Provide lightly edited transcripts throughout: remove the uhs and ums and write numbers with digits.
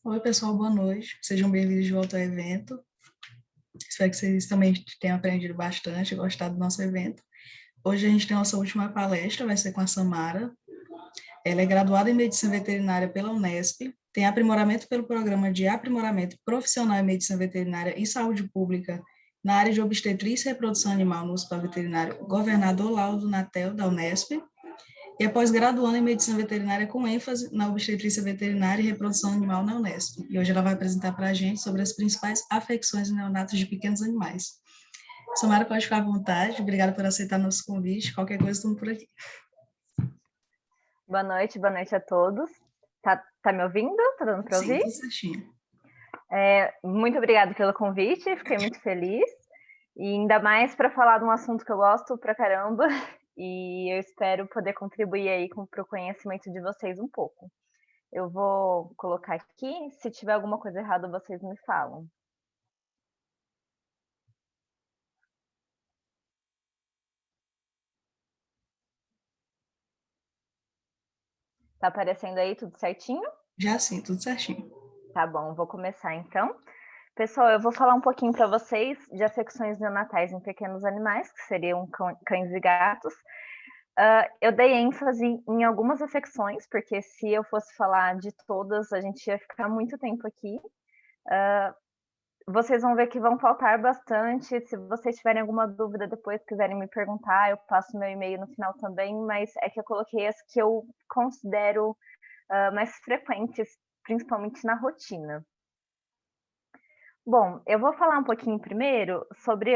Oi, pessoal, boa noite. Sejam bem-vindos de volta ao evento. Espero que vocês também tenham aprendido bastante, gostado do nosso evento. Hoje a gente tem a nossa última palestra, vai ser com a Samara. Ela é graduada em Medicina Veterinária pela Unesp, tem aprimoramento pelo Programa de Aprimoramento Profissional em Medicina Veterinária e Saúde Pública na área de obstetrícia e reprodução animal no Hospital Veterinário Governador Laudo Natel, da Unesp, e é pós-graduando em Medicina Veterinária com ênfase na obstetrícia veterinária e reprodução animal na Unesp. E hoje ela vai apresentar para a gente sobre as principais afecções em neonatos de pequenos animais. Samara, pode ficar à vontade. Obrigada por aceitar nosso convite. Qualquer coisa, estamos por aqui. Boa noite a todos. Tá me ouvindo? Tá dando para ouvir? Sim, tudo certinho. Muito obrigada pelo convite, fiquei muito feliz. E ainda mais para falar de um assunto que eu gosto pra caramba. E eu espero poder contribuir aí para o conhecimento de vocês um pouco. Eu vou colocar aqui, se tiver alguma coisa errada, vocês me falam. Tá aparecendo aí tudo certinho? Já sim, tudo certinho. Tá bom, vou começar então. Pessoal, eu vou falar um pouquinho para vocês de afecções neonatais em pequenos animais, que seriam cães e gatos. Eu dei ênfase em algumas afecções, porque se eu fosse falar de todas, a gente ia ficar muito tempo aqui. Vocês vão ver que vão faltar bastante. Se vocês tiverem alguma dúvida depois, quiserem me perguntar, eu passo meu e-mail no final também, mas é que eu coloquei as que eu considero mais frequentes, principalmente na rotina. Bom, eu vou falar um pouquinho primeiro sobre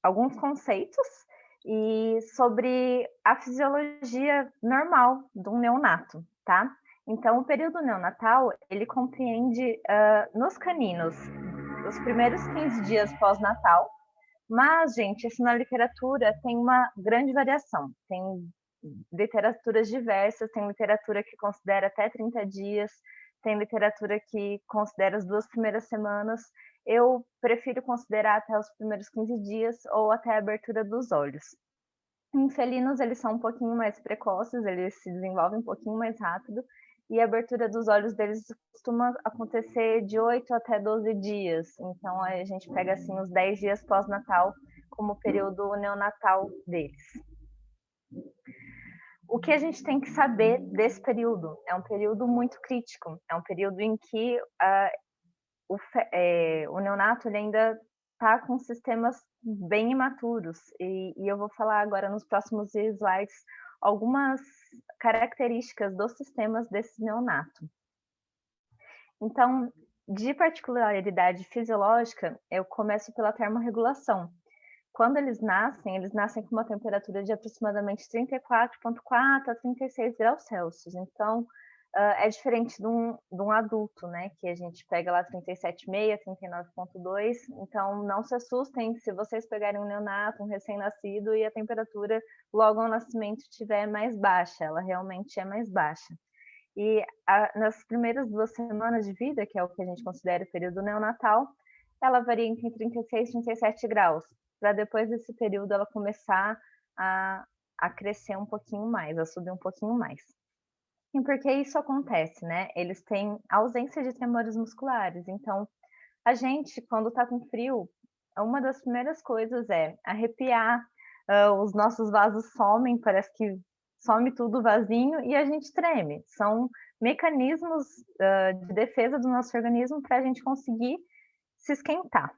alguns conceitos e sobre a fisiologia normal de um neonato, tá? Então, o período neonatal, ele compreende, nos caninos, os primeiros 15 dias pós-natal, mas, gente, isso na literatura tem uma grande variação. Tem literaturas diversas, tem literatura que considera até 30 dias, tem literatura que considera as 2 primeiras semanas. Eu prefiro considerar até os primeiros 15 dias ou até a abertura dos olhos. Em felinos, eles são um pouquinho mais precoces, eles se desenvolvem um pouquinho mais rápido, e a abertura dos olhos deles costuma acontecer de 8 até 12 dias. Então, a gente pega assim os 10 dias pós-natal como período neonatal deles. O que a gente tem que saber desse período? É um período muito crítico, é um período em que o neonato ele ainda está com sistemas bem imaturos, e eu vou falar agora nos próximos slides algumas características dos sistemas desse neonato. Então, de particularidade fisiológica, eu começo pela termorregulação. Quando eles nascem com uma temperatura de aproximadamente 34,4 a 36 graus Celsius. Então, é diferente de um adulto, né? Que a gente pega lá 37,5, 39,2. Então, não se assustem se vocês pegarem um neonato, um recém-nascido, e a temperatura logo ao nascimento estiver mais baixa. Ela realmente é mais baixa. E nas primeiras 2 semanas de vida, que é o que a gente considera o período neonatal, ela varia entre 36 e 37 graus, para depois desse período ela começar a crescer um pouquinho mais, a subir um pouquinho mais. E por que isso acontece, né? Eles têm ausência de tremores musculares, então a gente, quando está com frio, uma das primeiras coisas é arrepiar, os nossos vasos somem, parece que some tudo vazinho e a gente treme. São mecanismos de defesa do nosso organismo para a gente conseguir se esquentar.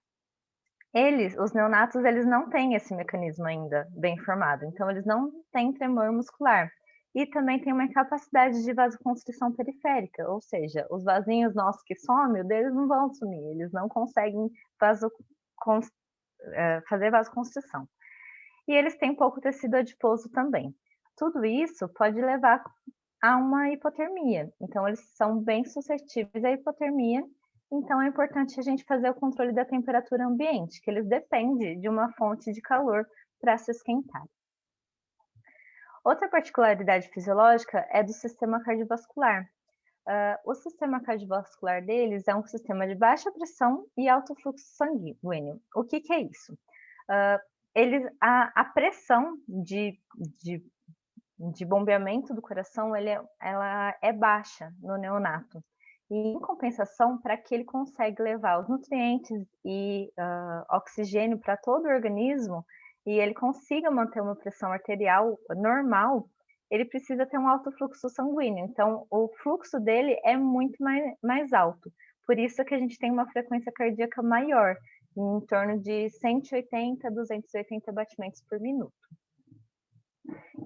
Os neonatos, eles não têm esse mecanismo ainda bem formado, então eles não têm tremor muscular. E também tem uma incapacidade de vasoconstrição periférica, ou seja, os vasinhos nossos que somem, o deles não vão sumir, eles não conseguem fazer vasoconstrição. E eles têm pouco tecido adiposo também. Tudo isso pode levar a uma hipotermia, então eles são bem suscetíveis à hipotermia. Então é importante a gente fazer o controle da temperatura ambiente, que eles dependem de uma fonte de calor para se esquentar. Outra particularidade fisiológica é do sistema cardiovascular. O sistema cardiovascular deles é um sistema de baixa pressão e alto fluxo sanguíneo. O que é isso? A pressão de bombeamento do coração ela é baixa no neonato. E, em compensação, para que ele consiga levar os nutrientes e oxigênio para todo o organismo e ele consiga manter uma pressão arterial normal, ele precisa ter um alto fluxo sanguíneo. Então, o fluxo dele é muito mais alto. Por isso que a gente tem uma frequência cardíaca maior, em torno de 180 a 280 batimentos por minuto.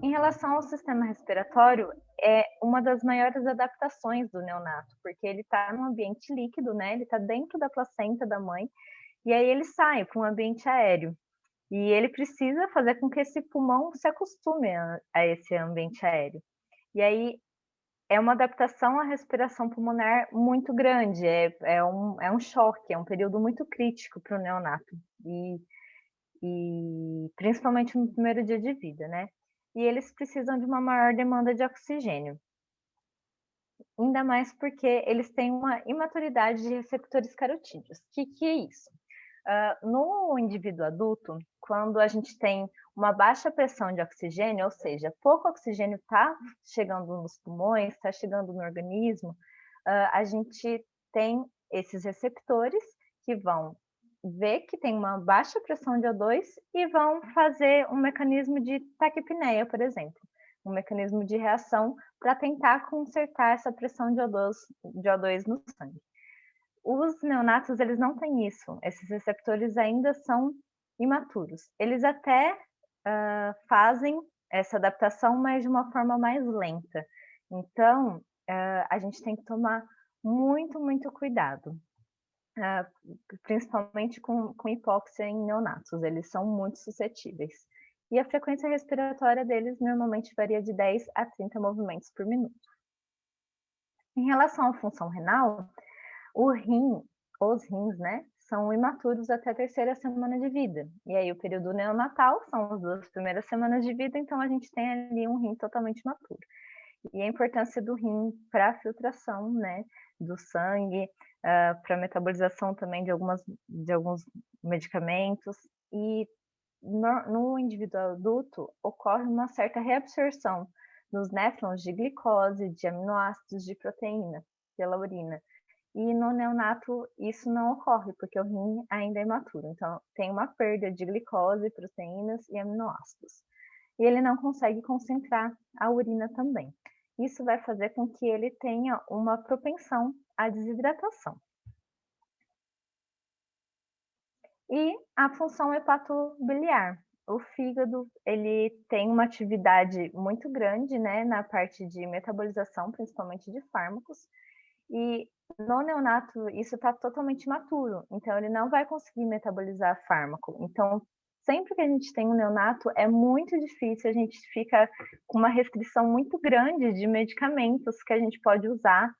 Em relação ao sistema respiratório, é uma das maiores adaptações do neonato, porque ele está num ambiente líquido, né? Ele está dentro da placenta da mãe, e aí ele sai para um ambiente aéreo. E ele precisa fazer com que esse pulmão se acostume a esse ambiente aéreo. E aí é uma adaptação à respiração pulmonar muito grande, é um choque, é um período muito crítico para o neonato, e principalmente no primeiro dia de vida, né? E eles precisam de uma maior demanda de oxigênio. Ainda mais porque eles têm uma imaturidade de receptores carotídeos. O que é isso? No indivíduo adulto, quando a gente tem uma baixa pressão de oxigênio, ou seja, pouco oxigênio está chegando nos pulmões, está chegando no organismo, a gente tem esses receptores que vão ver que tem uma baixa pressão de O2 e vão fazer um mecanismo de taquipneia, por exemplo, um mecanismo de reação para tentar consertar essa pressão de O2 no sangue. Os neonatos, eles não têm isso, esses receptores ainda são imaturos. Eles até fazem essa adaptação, mas de uma forma mais lenta. Então, a gente tem que tomar muito, muito cuidado, principalmente com hipóxia em neonatos, eles são muito suscetíveis. E a frequência respiratória deles normalmente varia de 10 a 30 movimentos por minuto. Em relação à função renal, os rins, né, são imaturos até a terceira semana de vida. E aí o período neonatal são as 2 primeiras semanas de vida, então a gente tem ali um rim totalmente imaturo. E a importância do rim para a filtração, né, do sangue, para a metabolização também de alguns medicamentos. E no indivíduo adulto ocorre uma certa reabsorção dos néfrons de glicose, de aminoácidos, de proteína pela urina. E no neonato isso não ocorre, porque o rim ainda é imaturo. Então, tem uma perda de glicose, proteínas e aminoácidos. E ele não consegue concentrar a urina também. Isso vai fazer com que ele tenha uma propensão à desidratação. E a função hepatobiliar. O fígado, ele tem uma atividade muito grande, né, na parte de metabolização, principalmente de fármacos, e no neonato isso está totalmente imaturo, então ele não vai conseguir metabolizar fármaco. Então, sempre que a gente tem um neonato, é muito difícil, a gente fica com uma restrição muito grande de medicamentos que a gente pode usar,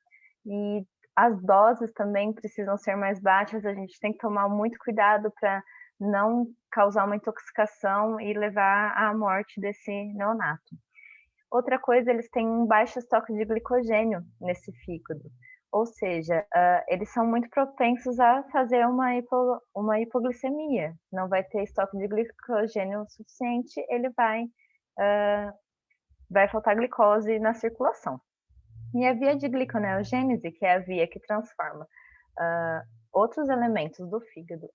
e as doses também precisam ser mais baixas, a gente tem que tomar muito cuidado para não causar uma intoxicação e levar à morte desse neonato. Outra coisa, eles têm um baixo estoque de glicogênio nesse fígado, ou seja, eles são muito propensos a fazer uma hipoglicemia, não vai ter estoque de glicogênio suficiente, ele vai faltar glicose na circulação. E a via de gliconeogênese, que é a via que transforma outros elementos do fígado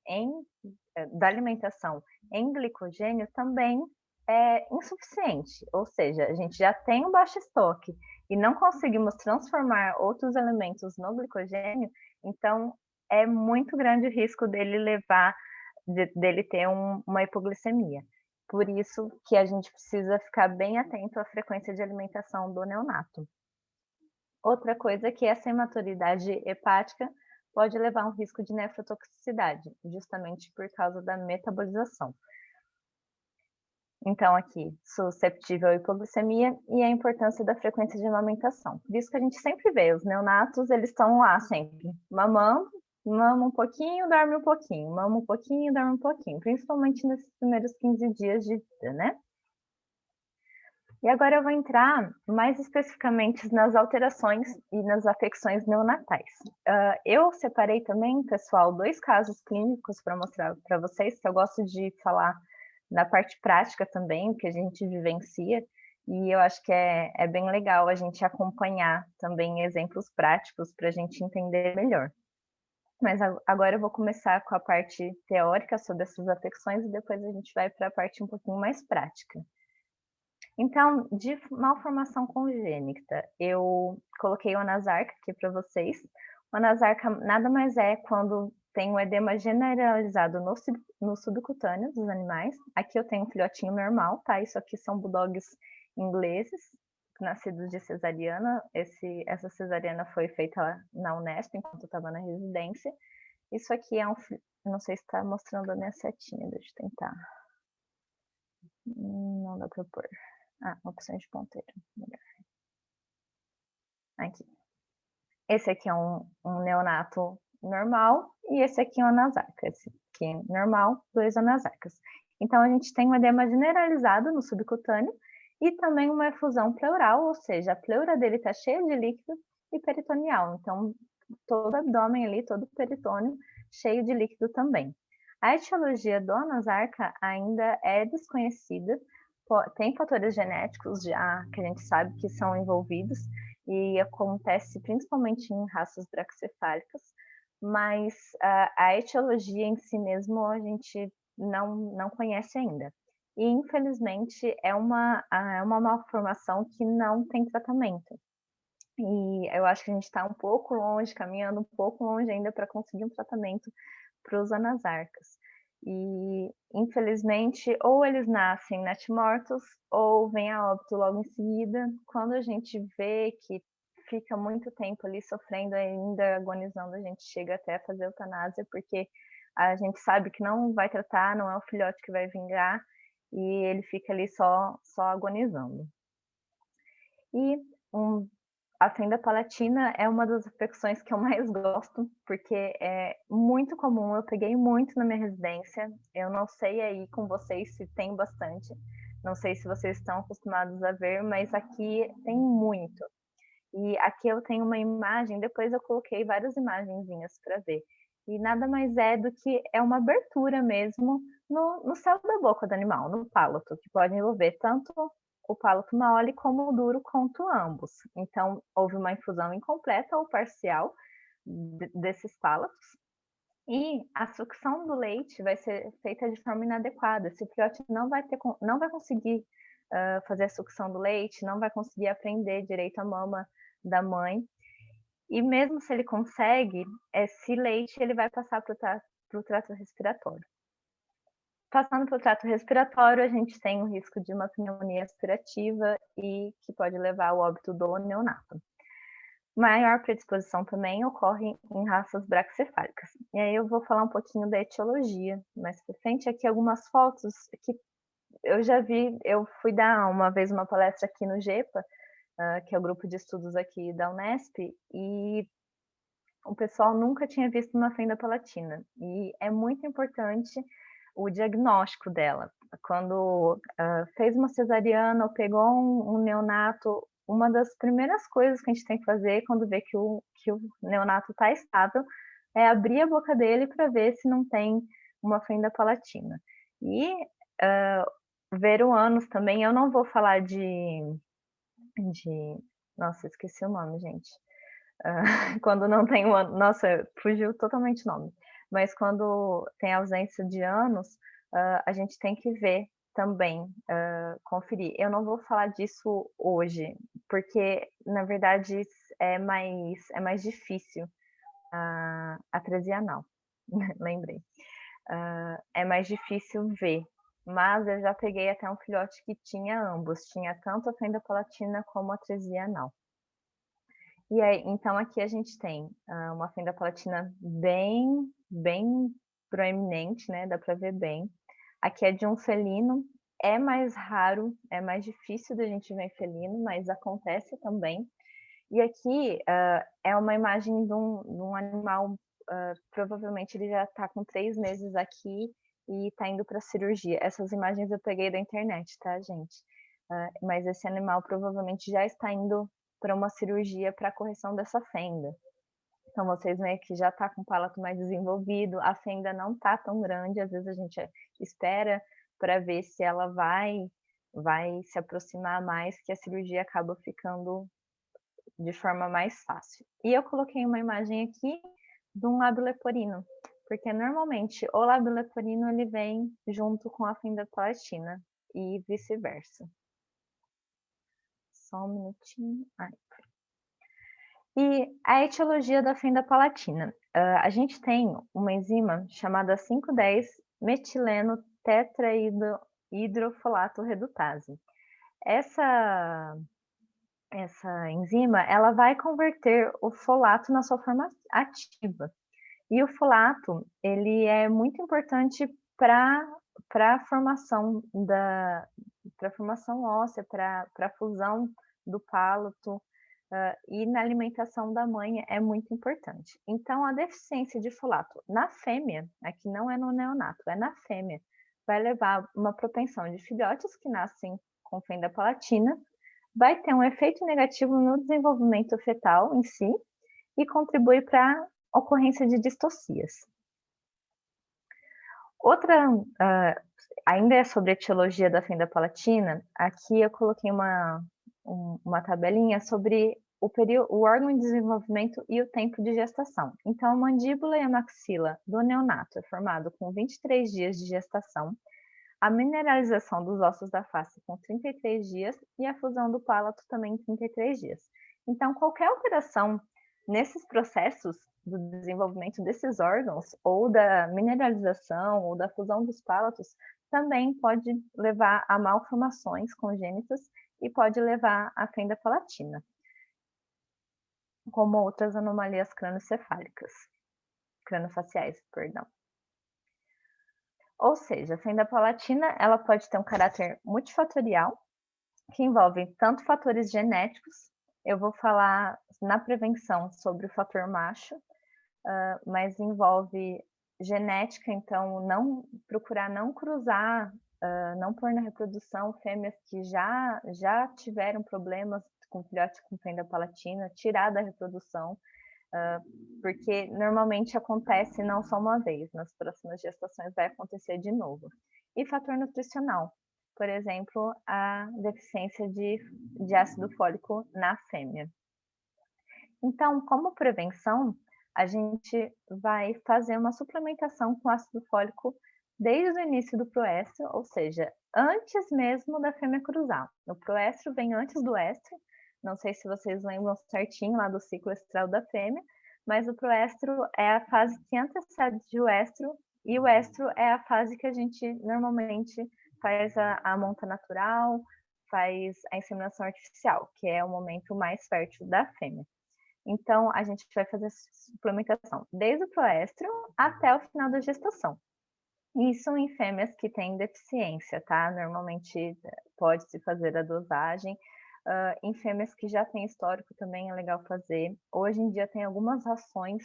da alimentação em glicogênio, também é insuficiente, ou seja, a gente já tem um baixo estoque e não conseguimos transformar outros elementos no glicogênio, então é muito grande o risco dele ter uma hipoglicemia. Por isso que a gente precisa ficar bem atento à frequência de alimentação do neonato. Outra coisa é que essa imaturidade hepática pode levar a um risco de nefrotoxicidade, justamente por causa da metabolização. Então, aqui, susceptível à hipoglicemia e a importância da frequência de amamentação. Por isso que a gente sempre vê, os neonatos, eles estão lá sempre, mamando, mama um pouquinho, dorme um pouquinho, mama um pouquinho, dorme um pouquinho, principalmente nesses primeiros 15 dias de vida, né? E agora eu vou entrar mais especificamente nas alterações e nas afecções neonatais. Eu separei também, pessoal, 2 casos clínicos para mostrar para vocês, que eu gosto de falar na parte prática também, que a gente vivencia, E eu acho que é bem legal a gente acompanhar também exemplos práticos para a gente entender melhor. Mas agora eu vou começar com a parte teórica sobre essas afecções e depois a gente vai para a parte um pouquinho mais prática. Então, de malformação congênita, eu coloquei o anasarca aqui para vocês. O anasarca nada mais é quando tem um edema generalizado no subcutâneo dos animais. Aqui eu tenho um filhotinho normal, tá? Isso aqui são bulldogs ingleses, nascidos de cesariana. Essa cesariana foi feita na Unesp, enquanto eu estava na residência. Isso aqui é não sei se está mostrando a minha setinha, deixa eu tentar. Não dá para pôr. Opções de ponteiro. Aqui. Esse aqui é um neonato normal e esse aqui é um anasarca. Esse aqui é normal, 2 anasarcas. Então, a gente tem um edema generalizado no subcutâneo e também uma efusão pleural, ou seja, a pleura dele está cheia de líquido e peritoneal. Então, todo o abdômen ali, todo o peritônio cheio de líquido também. A etiologia do anasarca ainda é desconhecida, tem fatores genéticos já que a gente sabe que são envolvidos e acontece principalmente em raças braquicefálicas, mas a etiologia em si mesmo a gente não conhece ainda. E, infelizmente, é uma malformação que não tem tratamento. E eu acho que a gente está um pouco longe, caminhando um pouco longe ainda para conseguir um tratamento para os anasarcas. E, infelizmente, ou eles nascem natimortos ou vêm a óbito logo em seguida. Quando a gente vê que fica muito tempo ali sofrendo, ainda agonizando, a gente chega até a fazer eutanásia, porque a gente sabe que não vai tratar, não é o filhote que vai vingar, e ele fica ali só agonizando. E a fenda palatina é uma das afecções que eu mais gosto, porque é muito comum, eu peguei muito na minha residência, eu não sei aí com vocês se tem bastante, não sei se vocês estão acostumados a ver, mas aqui tem muito. E aqui eu tenho uma imagem, depois eu coloquei várias imagenzinhas para ver. E nada mais é do que é uma abertura mesmo no céu da boca do animal, no palato, que pode envolver tanto o palato mole como o duro, quanto ambos. Então, houve uma infusão incompleta ou parcial desses palatos. E a sucção do leite vai ser feita de forma inadequada. Esse filhote não vai conseguir fazer a sucção do leite, não vai conseguir aprender direito a mama da mãe. E mesmo se ele consegue, esse leite ele vai passar para o trato respiratório. Passando para o trato respiratório, a gente tem o risco de uma pneumonia aspirativa e que pode levar ao óbito do neonato. Maior predisposição também ocorre em raças braquicefálicas. E aí eu vou falar um pouquinho da etiologia mais para frente. Aqui algumas fotos que eu já vi, eu fui dar uma vez uma palestra aqui no GEPA, que é o grupo de estudos aqui da Unesp, e o pessoal nunca tinha visto uma fenda palatina. E é muito importante o diagnóstico dela. Quando fez uma cesariana ou pegou um neonato, uma das primeiras coisas que a gente tem que fazer quando vê que o neonato está estável é abrir a boca dele para ver se não tem uma fenda palatina. E ver o ânus também, eu não vou falar nossa, esqueci o nome, gente. Quando não tem o ânus, nossa, fugiu totalmente o nome. Mas quando tem ausência de ânus, a gente tem que ver também, conferir. Eu não vou falar disso hoje, porque, na verdade, é mais difícil a atresia anal, lembrei. É mais difícil ver, mas eu já peguei até um filhote que tinha ambos, tinha tanto a fenda palatina como a atresia anal. E aí, então aqui a gente tem uma fenda palatina bem proeminente, né? Dá para ver bem. Aqui é de um felino, é mais raro, é mais difícil da gente ver em felino, mas acontece também. E aqui é uma imagem de um animal, provavelmente ele já está com 3 meses aqui e está indo para cirurgia. Essas imagens eu peguei da internet, tá, gente? Mas esse animal provavelmente já está indo para uma cirurgia para correção dessa fenda. Então, vocês veem que já está com o palato mais desenvolvido, a fenda não está tão grande, às vezes a gente espera para ver se ela vai vai se aproximar mais, que a cirurgia acaba ficando de forma mais fácil. E eu coloquei uma imagem aqui de um lábio leporino, porque normalmente o lábio leporino ele vem junto com a fenda palatina e vice-versa. Só um minutinho. E a etiologia da fenda palatina. A gente tem uma enzima chamada 5,10-metileno tetrahidrofolato redutase. Essa enzima, ela vai converter o folato na sua forma ativa. E o folato, ele é muito importante para a formação óssea, para a fusão do palato, e na alimentação da mãe é muito importante. Então, a deficiência de folato na fêmea, aqui não é no neonato, é na fêmea, vai levar uma propensão de filhotes que nascem com fenda palatina, vai ter um efeito negativo no desenvolvimento fetal em si e contribui para a ocorrência de distocias. Outra, ainda é sobre a etiologia da fenda palatina, aqui eu coloquei uma tabelinha sobre o órgão em desenvolvimento e o tempo de gestação. Então, a mandíbula e a maxila do neonato é formado com 23 dias de gestação, a mineralização dos ossos da face com 33 dias e a fusão do palato também em 33 dias. Então, qualquer alteração nesses processos do desenvolvimento desses órgãos, ou da mineralização, ou da fusão dos palatos, também pode levar a malformações congênitas e pode levar à fenda palatina, como outras anomalias crâniofaciais, perdão. Ou seja, a fenda palatina, ela pode ter um caráter multifatorial, que envolve tanto fatores genéticos, eu vou falar na prevenção sobre o fator macho, mas envolve genética, então procurar não cruzar, não pôr na reprodução fêmeas que já tiveram problemas com filhote com fenda palatina, tirar da reprodução, porque normalmente acontece não só uma vez, nas próximas gestações vai acontecer de novo. E fator nutricional, por exemplo, a deficiência de ácido fólico na fêmea. Então, como prevenção, a gente vai fazer uma suplementação com ácido fólico desde o início do proéstrio, ou seja, antes mesmo da fêmea cruzar. O proéstrio vem antes do éstrio, não sei se vocês lembram certinho lá do ciclo estral da fêmea, mas o proéstrio é a fase que antecede o éstrio, e o éstrio é a fase que a gente normalmente faz a monta natural, faz a inseminação artificial, que é o momento mais fértil da fêmea. Então, a gente vai fazer suplementação desde o proéstrio até o final da gestação. Isso em fêmeas que têm deficiência, tá? Normalmente pode-se fazer a dosagem. Em fêmeas que já têm histórico também é legal fazer. Hoje em dia tem algumas rações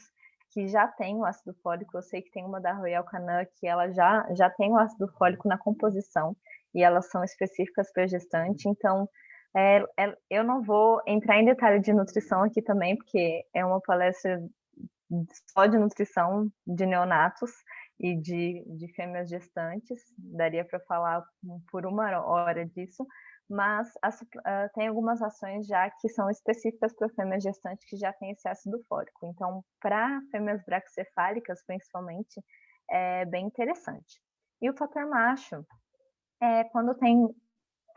que já tem o ácido fólico. Eu sei que tem uma da Royal Canin que ela já tem o ácido fólico na composição e elas são específicas para gestante. Então, eu não vou entrar em detalhe de nutrição aqui também, porque é uma palestra só de nutrição de neonatos e de fêmeas gestantes, daria para falar por 1 hora disso, mas tem algumas ações já que são específicas para fêmeas gestantes que já tem esse ácido fólico. Então, para fêmeas braquicefálicas, principalmente, é bem interessante. E o fator macho é quando tem,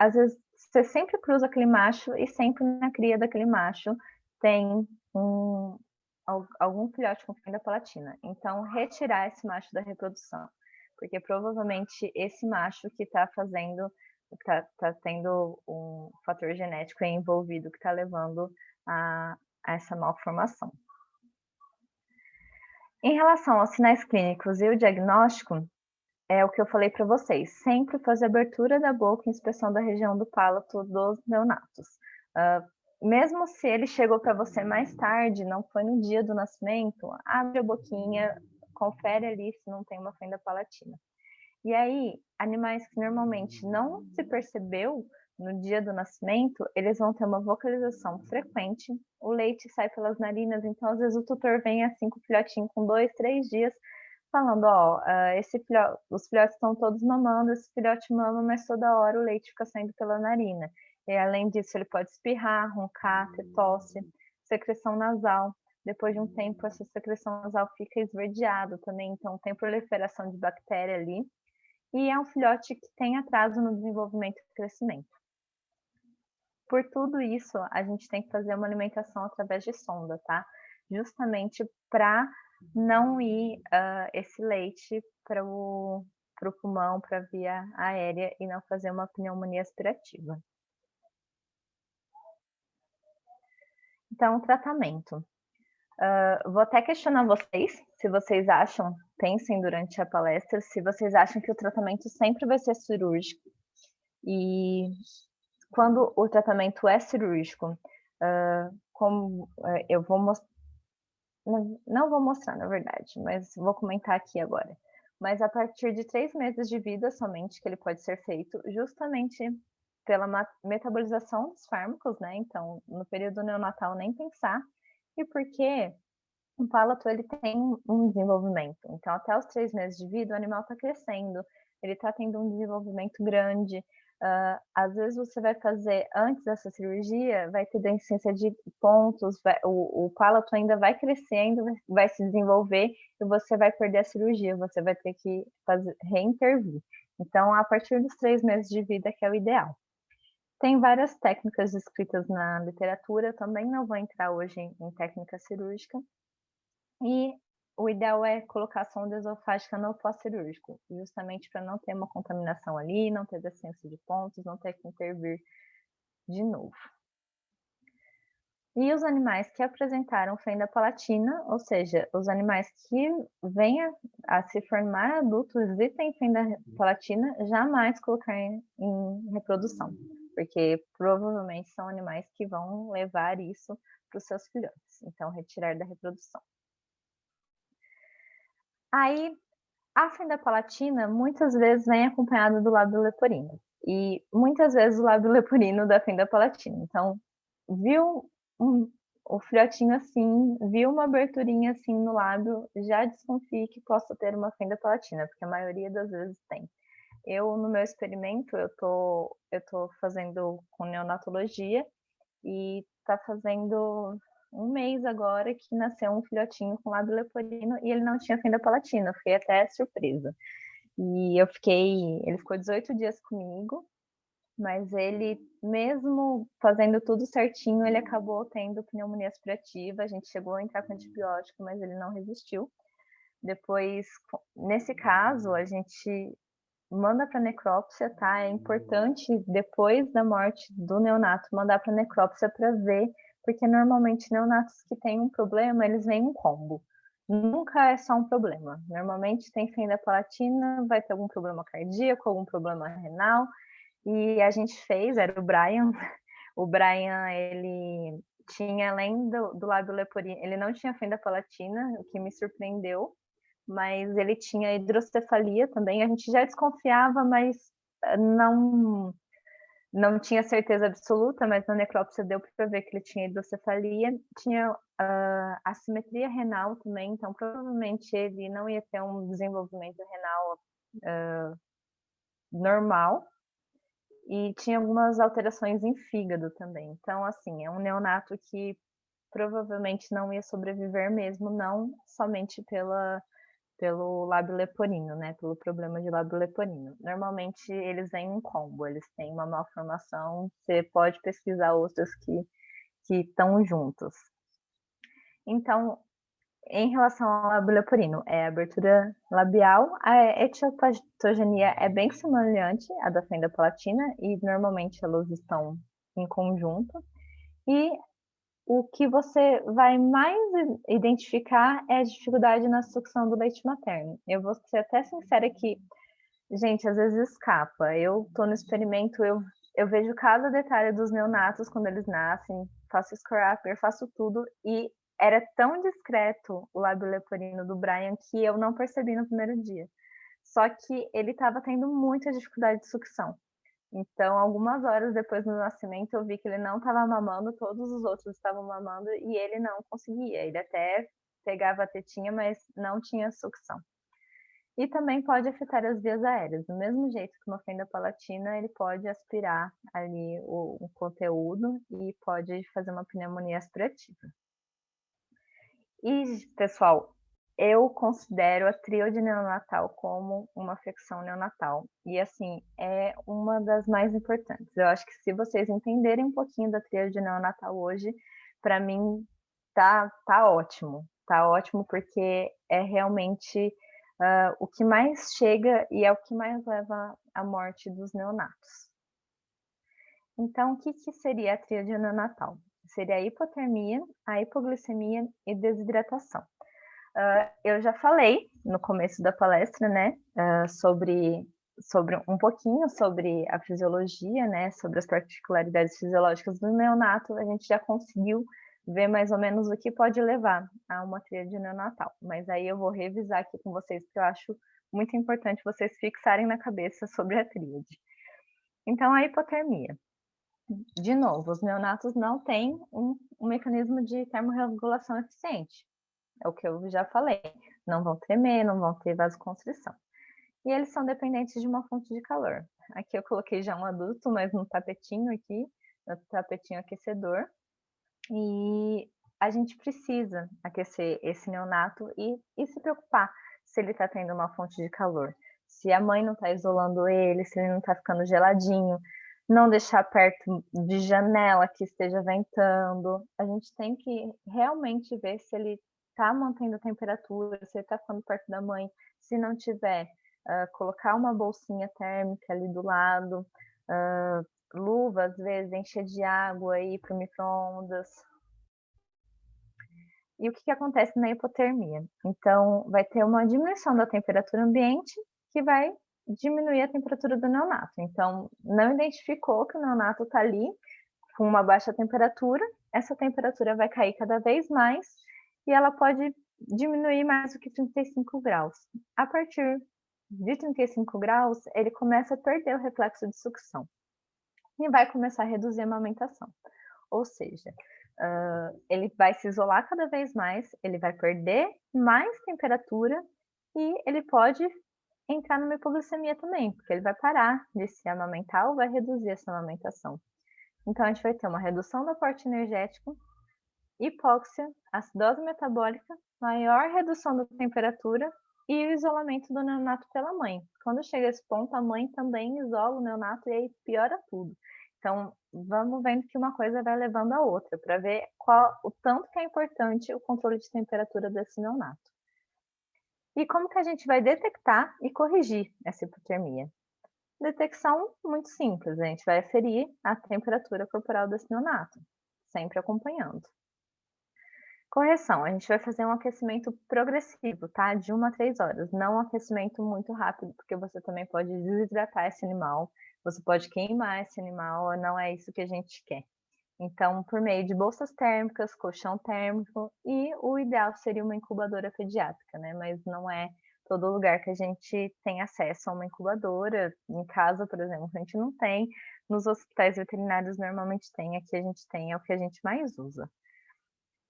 às vezes, você sempre cruza aquele macho e sempre na cria daquele macho tem algum filhote com fenda palatina. Então, retirar esse macho da reprodução, porque provavelmente esse macho que está tendo um fator genético envolvido que está levando a essa malformação. Em relação aos sinais clínicos e o diagnóstico, é o que eu falei para vocês, sempre fazer abertura da boca e inspeção da região do palato dos neonatos. Mesmo se ele chegou para você mais tarde, não foi no dia do nascimento, abre a boquinha, confere ali se não tem uma fenda palatina. E aí, animais que normalmente não se percebeu no dia do nascimento, eles vão ter uma vocalização frequente, o leite sai pelas narinas, então às vezes o tutor vem assim com o filhotinho com 2, 3 dias, falando, ó, os filhotes estão todos mamando, esse filhote mama, mas toda hora o leite fica saindo pela narina. E além disso, ele pode espirrar, roncar, ter tosse, secreção nasal. Depois de um tempo, essa secreção nasal fica esverdeada também, então tem proliferação de bactéria ali. E é um filhote que tem atraso no desenvolvimento e crescimento. Por tudo isso, a gente tem que fazer uma alimentação através de sonda, tá? Justamente para não ir esse leite para o pulmão, para a via aérea e não fazer uma pneumonia aspirativa. Então, tratamento. Vou até questionar vocês, se vocês acham, pensem durante a palestra, se vocês acham que o tratamento sempre vai ser cirúrgico. E quando o tratamento é cirúrgico, como eu vou mostrar, não vou mostrar, na verdade, mas vou comentar aqui agora. Mas a partir de 3 meses de vida somente que ele pode ser feito, justamente pela metabolização dos fármacos, né? Então, no período neonatal, nem pensar. E porque o palato, ele tem um desenvolvimento. Então, até os 3 meses de vida, o animal está crescendo, ele está tendo um desenvolvimento grande. Às vezes você vai fazer, antes dessa cirurgia, vai ter deficiência de pontos, o palato ainda vai crescer, ainda vai se desenvolver, e você vai perder a cirurgia, você vai ter que reintervir. Então, a partir dos 3 meses de vida, que é o ideal. Tem várias técnicas descritas na literatura, também não vou entrar hoje em técnica cirúrgica. E o ideal é colocar sonda esofágica no pós-cirúrgico, justamente para não ter uma contaminação ali, não ter descenso de pontos, não ter que intervir de novo. E os animais que apresentaram fenda palatina, ou seja, os animais que venham a se formar adultos e têm fenda palatina, jamais colocar em reprodução, porque provavelmente são animais que vão levar isso para os seus filhotes, então retirar da reprodução. Aí, a fenda palatina muitas vezes vem acompanhada do lábio leporino, e muitas vezes o lábio leporino da fenda palatina. Então, viu o filhotinho assim, viu uma aberturinha assim no lábio, já desconfie que possa ter uma fenda palatina, porque a maioria das vezes tem. Eu, no meu experimento, eu tô fazendo com neonatologia e tá fazendo 1 mês agora que nasceu um filhotinho com lábio leporino e ele não tinha fenda palatina, eu fiquei até surpresa. E ele ficou 18 dias comigo, mas ele, mesmo fazendo tudo certinho, ele acabou tendo pneumonia aspirativa, a gente chegou a entrar com antibiótico, mas ele não resistiu. Depois, nesse caso, a gente manda para necrópsia, tá? É importante, depois da morte do neonato, mandar para necrópsia para ver, porque normalmente neonatos que têm um problema, eles vêm um combo. Nunca é só um problema. Normalmente tem fenda palatina, vai ter algum problema cardíaco, algum problema renal. E a gente fez, era o Brian. O Brian, ele tinha, além do lábio leporino, ele não tinha fenda palatina, o que me surpreendeu, mas ele tinha hidrocefalia também. A gente já desconfiava, mas não tinha certeza absoluta, mas na necrópsia deu para ver que ele tinha hidrocefalia. Tinha assimetria renal também, então provavelmente ele não ia ter um desenvolvimento renal normal. E tinha algumas alterações em fígado também. Então, assim, é um neonato que provavelmente não ia sobreviver mesmo, não somente pelo lábio leporino, né? Pelo problema de lábio leporino. Normalmente eles vêm em combo, eles têm uma malformação, você pode pesquisar outros que estão juntos. Então, em relação ao lábio leporino, é a abertura labial, a etiopatogenia é bem semelhante à da fenda palatina e normalmente elas estão em conjunto. E o que você vai mais identificar é a dificuldade na sucção do leite materno. Eu vou ser até sincera que, gente, às vezes escapa. Eu tô no experimento, eu vejo cada detalhe dos neonatos quando eles nascem, faço score-upper, faço tudo, e era tão discreto o lábio leporino do Brian que eu não percebi no primeiro dia. Só que ele estava tendo muita dificuldade de sucção. Então, algumas horas depois do nascimento, eu vi que ele não estava mamando, todos os outros estavam mamando e ele não conseguia. Ele até pegava a tetinha, mas não tinha sucção. E também pode afetar as vias aéreas. Do mesmo jeito que uma fenda palatina, ele pode aspirar ali o conteúdo e pode fazer uma pneumonia aspirativa. E, pessoal, eu considero a tríade neonatal como uma afecção neonatal. E, assim, é uma das mais importantes. Eu acho que se vocês entenderem um pouquinho da tríade neonatal hoje, para mim tá ótimo. Tá ótimo porque é realmente o que mais chega e é o que mais leva à morte dos neonatos. Então, o que seria a tríade neonatal? Seria a hipotermia, a hipoglicemia e desidratação. Eu já falei no começo da palestra, né, sobre um pouquinho sobre a fisiologia, né, sobre as particularidades fisiológicas do neonato. A gente já conseguiu ver mais ou menos o que pode levar a uma tríade neonatal. Mas aí eu vou revisar aqui com vocês, porque eu acho muito importante vocês fixarem na cabeça sobre a tríade. Então, a hipotermia. De novo, os neonatos não têm um mecanismo de termorregulação eficiente. É o que eu já falei. Não vão tremer, não vão ter vasoconstrição. E eles são dependentes de uma fonte de calor. Aqui eu coloquei já um adulto, mas no tapetinho aqui, no tapetinho aquecedor. E a gente precisa aquecer esse neonato e se preocupar se ele está tendo uma fonte de calor. Se a mãe não está isolando ele, se ele não está ficando geladinho, não deixar perto de janela que esteja ventando. A gente tem que realmente ver se ele está mantendo a temperatura, se ele está ficando perto da mãe. Se não tiver, colocar uma bolsinha térmica ali do lado, luva, às vezes, encher de água e ir para o micro-ondas. E o que acontece na hipotermia? Então, vai ter uma diminuição da temperatura ambiente que vai diminuir a temperatura do neonato. Então, não identificou que o neonato está ali com uma baixa temperatura, essa temperatura vai cair cada vez mais e ela pode diminuir mais do que 35 graus. A partir de 35 graus, ele começa a perder o reflexo de sucção e vai começar a reduzir a amamentação. Ou seja, ele vai se isolar cada vez mais, ele vai perder mais temperatura e ele pode entrar numa hipoglicemia também, porque ele vai parar de se amamentar ou vai reduzir essa amamentação. Então, a gente vai ter uma redução do aporte energético, hipóxia, acidose metabólica, maior redução da temperatura e o isolamento do neonato pela mãe. Quando chega a esse ponto, a mãe também isola o neonato e aí piora tudo. Então, vamos vendo que uma coisa vai levando a outra, para ver o tanto que é importante o controle de temperatura desse neonato. E como que a gente vai detectar e corrigir essa hipotermia? Detecção muito simples, a gente vai aferir a temperatura corporal desse neonato, sempre acompanhando. Correção, a gente vai fazer um aquecimento progressivo, tá? De 1 a 3 horas, não um aquecimento muito rápido, porque você também pode desidratar esse animal, você pode queimar esse animal, não é isso que a gente quer. Então, por meio de bolsas térmicas, colchão térmico e o ideal seria uma incubadora pediátrica, né? Mas não é todo lugar que a gente tem acesso a uma incubadora. Em casa, por exemplo, a gente não tem. Nos hospitais veterinários normalmente tem, aqui a gente tem, é o que a gente mais usa.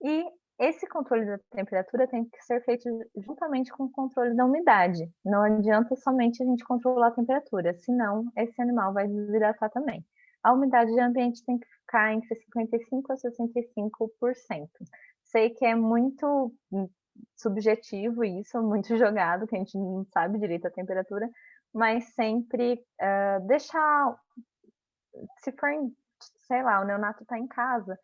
E esse controle da temperatura tem que ser feito juntamente com o controle da umidade. Não adianta somente a gente controlar a temperatura, senão esse animal vai desidratar também. A umidade de ambiente tem que ficar entre 55% a 65%. Sei que é muito subjetivo isso, muito jogado, que a gente não sabe direito a temperatura, mas sempre deixar, se for, sei lá, o neonato está em casa,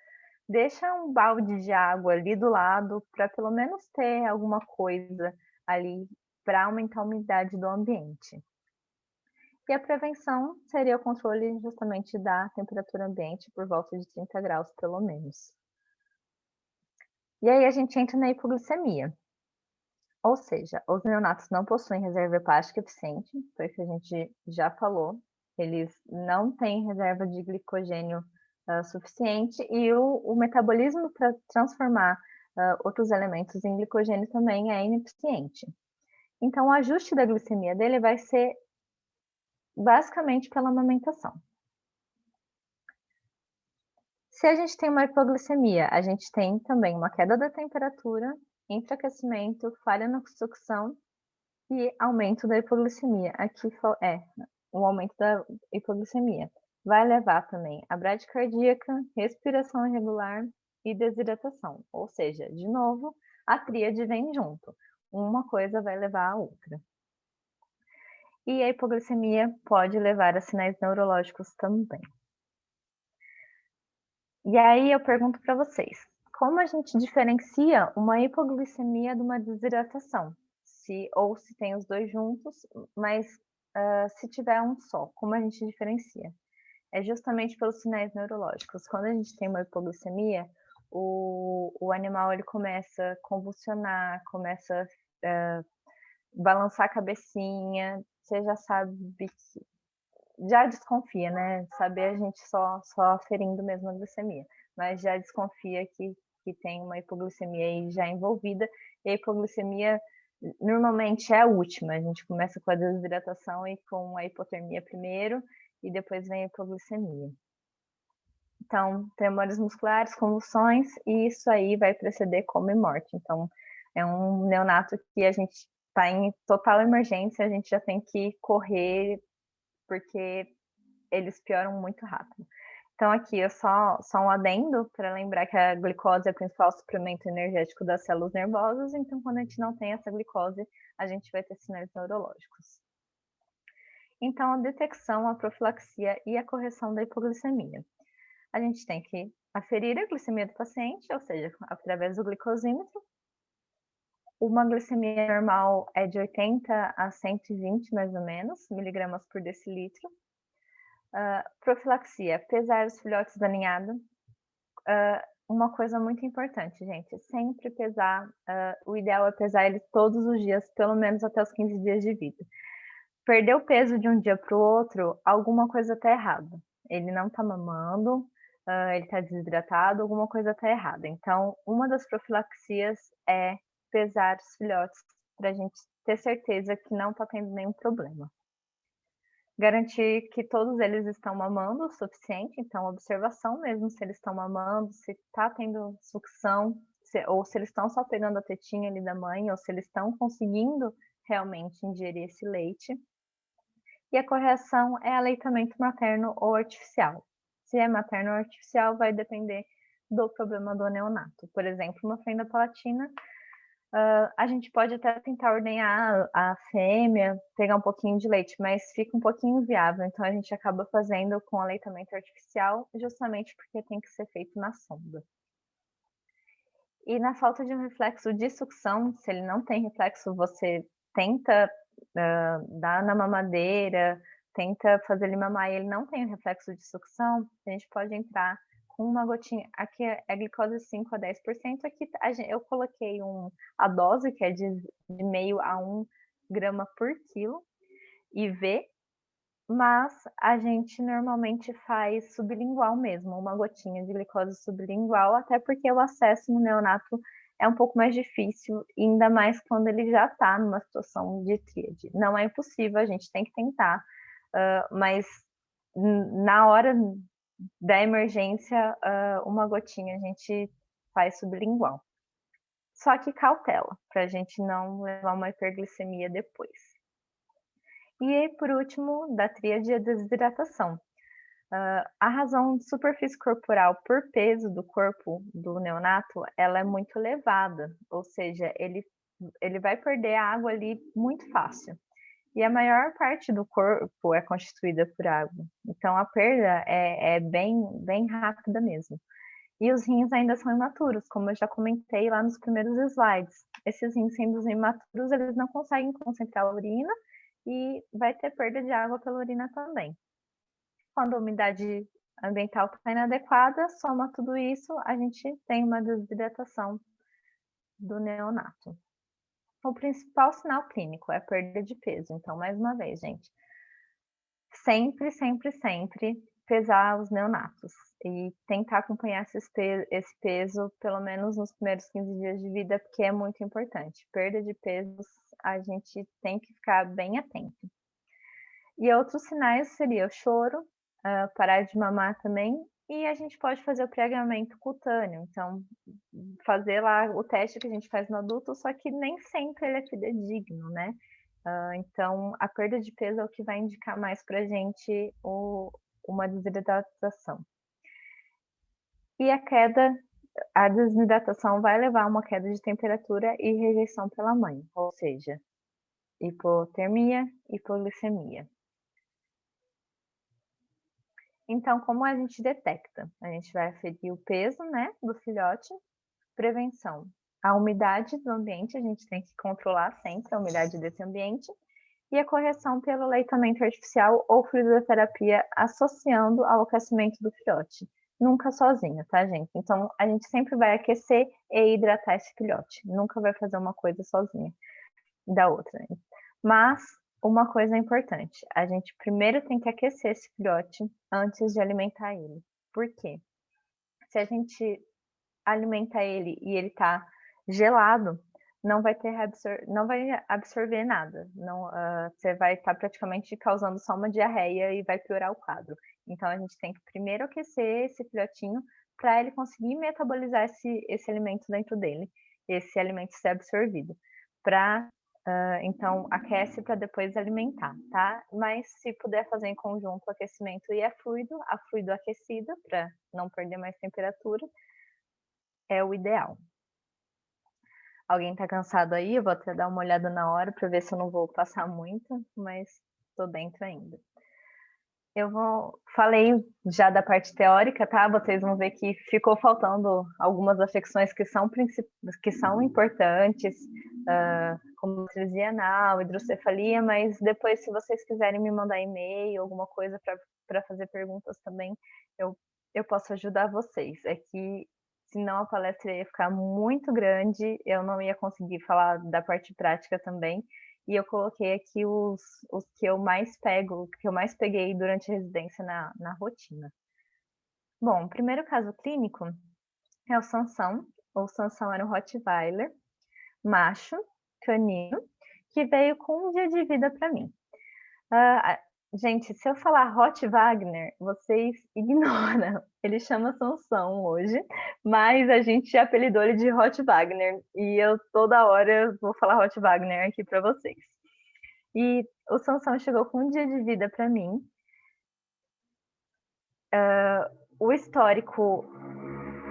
deixa um balde de água ali do lado para pelo menos ter alguma coisa ali para aumentar a umidade do ambiente. E a prevenção seria o controle justamente da temperatura ambiente por volta de 30 graus pelo menos. E aí a gente entra na hipoglicemia. Ou seja, os neonatos não possuem reserva hepática eficiente, foi o que a gente já falou. Eles não têm reserva de glicogênio suficiente e o metabolismo para transformar outros elementos em glicogênio também é ineficiente. Então, o ajuste da glicemia dele vai ser basicamente pela amamentação. Se a gente tem uma hipoglicemia, a gente tem também uma queda da temperatura, enfraquecimento, falha na sucção E aumento da hipoglicemia. Aqui é o aumento da hipoglicemia. Vai levar também a bradicardíaca, respiração irregular e desidratação. Ou seja, de novo, a tríade vem junto. Uma coisa vai levar a outra. E a hipoglicemia pode levar a sinais neurológicos também. E aí eu pergunto para vocês, como a gente diferencia uma hipoglicemia de uma desidratação? Ou se tem os dois juntos, mas se tiver um só, como a gente diferencia? É justamente pelos sinais neurológicos. Quando a gente tem uma hipoglicemia, o animal ele começa a convulsionar, começa a balançar a cabecinha, você já sabe que já desconfia, né? Saber a gente só aferindo mesmo a glicemia, mas já desconfia que tem uma hipoglicemia aí já envolvida, e a hipoglicemia normalmente é a última, a gente começa com a desidratação e com a hipotermia primeiro, e depois vem a hipoglicemia. Então, tremores musculares, convulsões, e isso aí vai preceder coma e morte. Então, é um neonato que a gente está em total emergência, a gente já tem que correr, porque eles pioram muito rápido. Então, aqui é só um adendo para lembrar que a glicose é o principal suplemento energético das células nervosas, então, quando a gente não tem essa glicose, a gente vai ter sinais neurológicos. Então, a detecção, a profilaxia e a correção da hipoglicemia. A gente tem que aferir a glicemia do paciente, ou seja, através do glicosímetro. Uma glicemia normal é de 80 a 120, mais ou menos, miligramas por decilitro. Profilaxia, pesar os filhotes da ninhada. Uma coisa muito importante, gente, sempre pesar, o ideal é pesar ele todos os dias, pelo menos até os 15 dias de vida. Perder o peso de um dia para o outro, alguma coisa está errada. Ele não está mamando, ele está desidratado, alguma coisa está errada. Então, uma das profilaxias é pesar os filhotes para a gente ter certeza que não está tendo nenhum problema. Garantir que todos eles estão mamando o suficiente, então observação mesmo se eles estão mamando, se está tendo sucção, ou se eles estão só pegando a tetinha ali da mãe, ou se eles estão conseguindo realmente ingerir esse leite. E a correção é aleitamento materno ou artificial. Se é materno ou artificial, vai depender do problema do neonato. Por exemplo, uma fenda palatina, a gente pode até tentar ordenhar a fêmea, pegar um pouquinho de leite, mas fica um pouquinho inviável, então a gente acaba fazendo com aleitamento artificial, justamente porque tem que ser feito na sonda. E na falta de um reflexo de sucção, se ele não tem reflexo, você tenta dar na mamadeira, tenta fazer ele mamar e ele não tem reflexo de sucção, a gente pode entrar com uma gotinha, aqui é glicose 5 a 10%, aqui eu coloquei a dose, que é de meio a 1 grama por quilo, IV, mas a gente normalmente faz sublingual mesmo, uma gotinha de glicose sublingual, até porque o acesso no neonato é um pouco mais difícil, ainda mais quando ele já está numa situação de tríade. Não é impossível, a gente tem que tentar, mas na hora da emergência, uma gotinha a gente faz sublingual. Só que cautela, para a gente não levar uma hiperglicemia depois. E por último, da tríade, a desidratação. A razão de superfície corporal por peso do corpo do neonato, ela é muito elevada, ou seja, ele vai perder a água ali muito fácil. E a maior parte do corpo é constituída por água. Então, a perda é bem rápida mesmo. E os rins ainda são imaturos, como eu já comentei lá nos primeiros slides. Esses rins sendo imaturos, eles não conseguem concentrar a urina e vai ter perda de água pela urina também. Quando a umidade ambiental está inadequada, soma tudo isso, a gente tem uma desidratação do neonato. O principal sinal clínico é a perda de peso. Então, mais uma vez, gente, sempre pesar os neonatos e tentar acompanhar esse peso pelo menos nos primeiros 15 dias de vida, porque é muito importante. Perda de pesos, a gente tem que ficar bem atento. E outros sinais seria o choro, parar de mamar também, e a gente pode fazer o pregamento cutâneo, então fazer lá o teste que a gente faz no adulto, só que nem sempre ele é fidedigno, né? Então, a perda de peso é o que vai indicar mais para a gente uma desidratação. E a desidratação vai levar a uma queda de temperatura e rejeição pela mãe, ou seja, hipotermia, hipoglicemia. Então, como a gente detecta? A gente vai aferir o peso, né, do filhote, prevenção. A umidade do ambiente, a gente tem que controlar sempre a umidade desse ambiente, e a correção pelo aleitamento artificial ou fluidoterapia associando ao aquecimento do filhote. Nunca sozinho, tá, gente? Então, a gente sempre vai aquecer e hidratar esse filhote. Nunca vai fazer uma coisa sozinha da outra. Mas, uma coisa importante, a gente primeiro tem que aquecer esse filhote antes de alimentar ele. Por quê? Se a gente alimenta ele e ele tá gelado, não vai absorver nada. Não, você vai estar praticamente causando só uma diarreia e vai piorar o quadro. Então, a gente tem que primeiro aquecer esse filhotinho para ele conseguir metabolizar esse alimento dentro dele, esse alimento ser absorvido. Então, aquece para depois alimentar, tá? Mas se puder fazer em conjunto o aquecimento e a fluido aquecida, para não perder mais temperatura, é o ideal. Alguém tá cansado aí? Eu vou até dar uma olhada na hora para ver se eu não vou passar muito, mas tô dentro ainda. Falei já da parte teórica, tá? Vocês vão ver que ficou faltando algumas afecções que são importantes, como anestesia anal, hidrocefalia, mas depois, se vocês quiserem me mandar e-mail, alguma coisa para fazer perguntas também, eu posso ajudar vocês. É que senão a palestra ia ficar muito grande, eu não ia conseguir falar da parte prática também. E eu coloquei aqui os que eu mais peguei durante a residência na rotina. Bom, o primeiro caso clínico é o Sansão. O Sansão era um Rottweiler, macho, canino, que veio com um dia de vida para mim. Gente, se eu falar Hot Wagner, vocês ignoram. Ele chama Sansão hoje, mas a gente apelidou ele de Hot Wagner. E eu toda hora vou falar Hot Wagner aqui para vocês. E o Sansão chegou com um dia de vida para mim. O histórico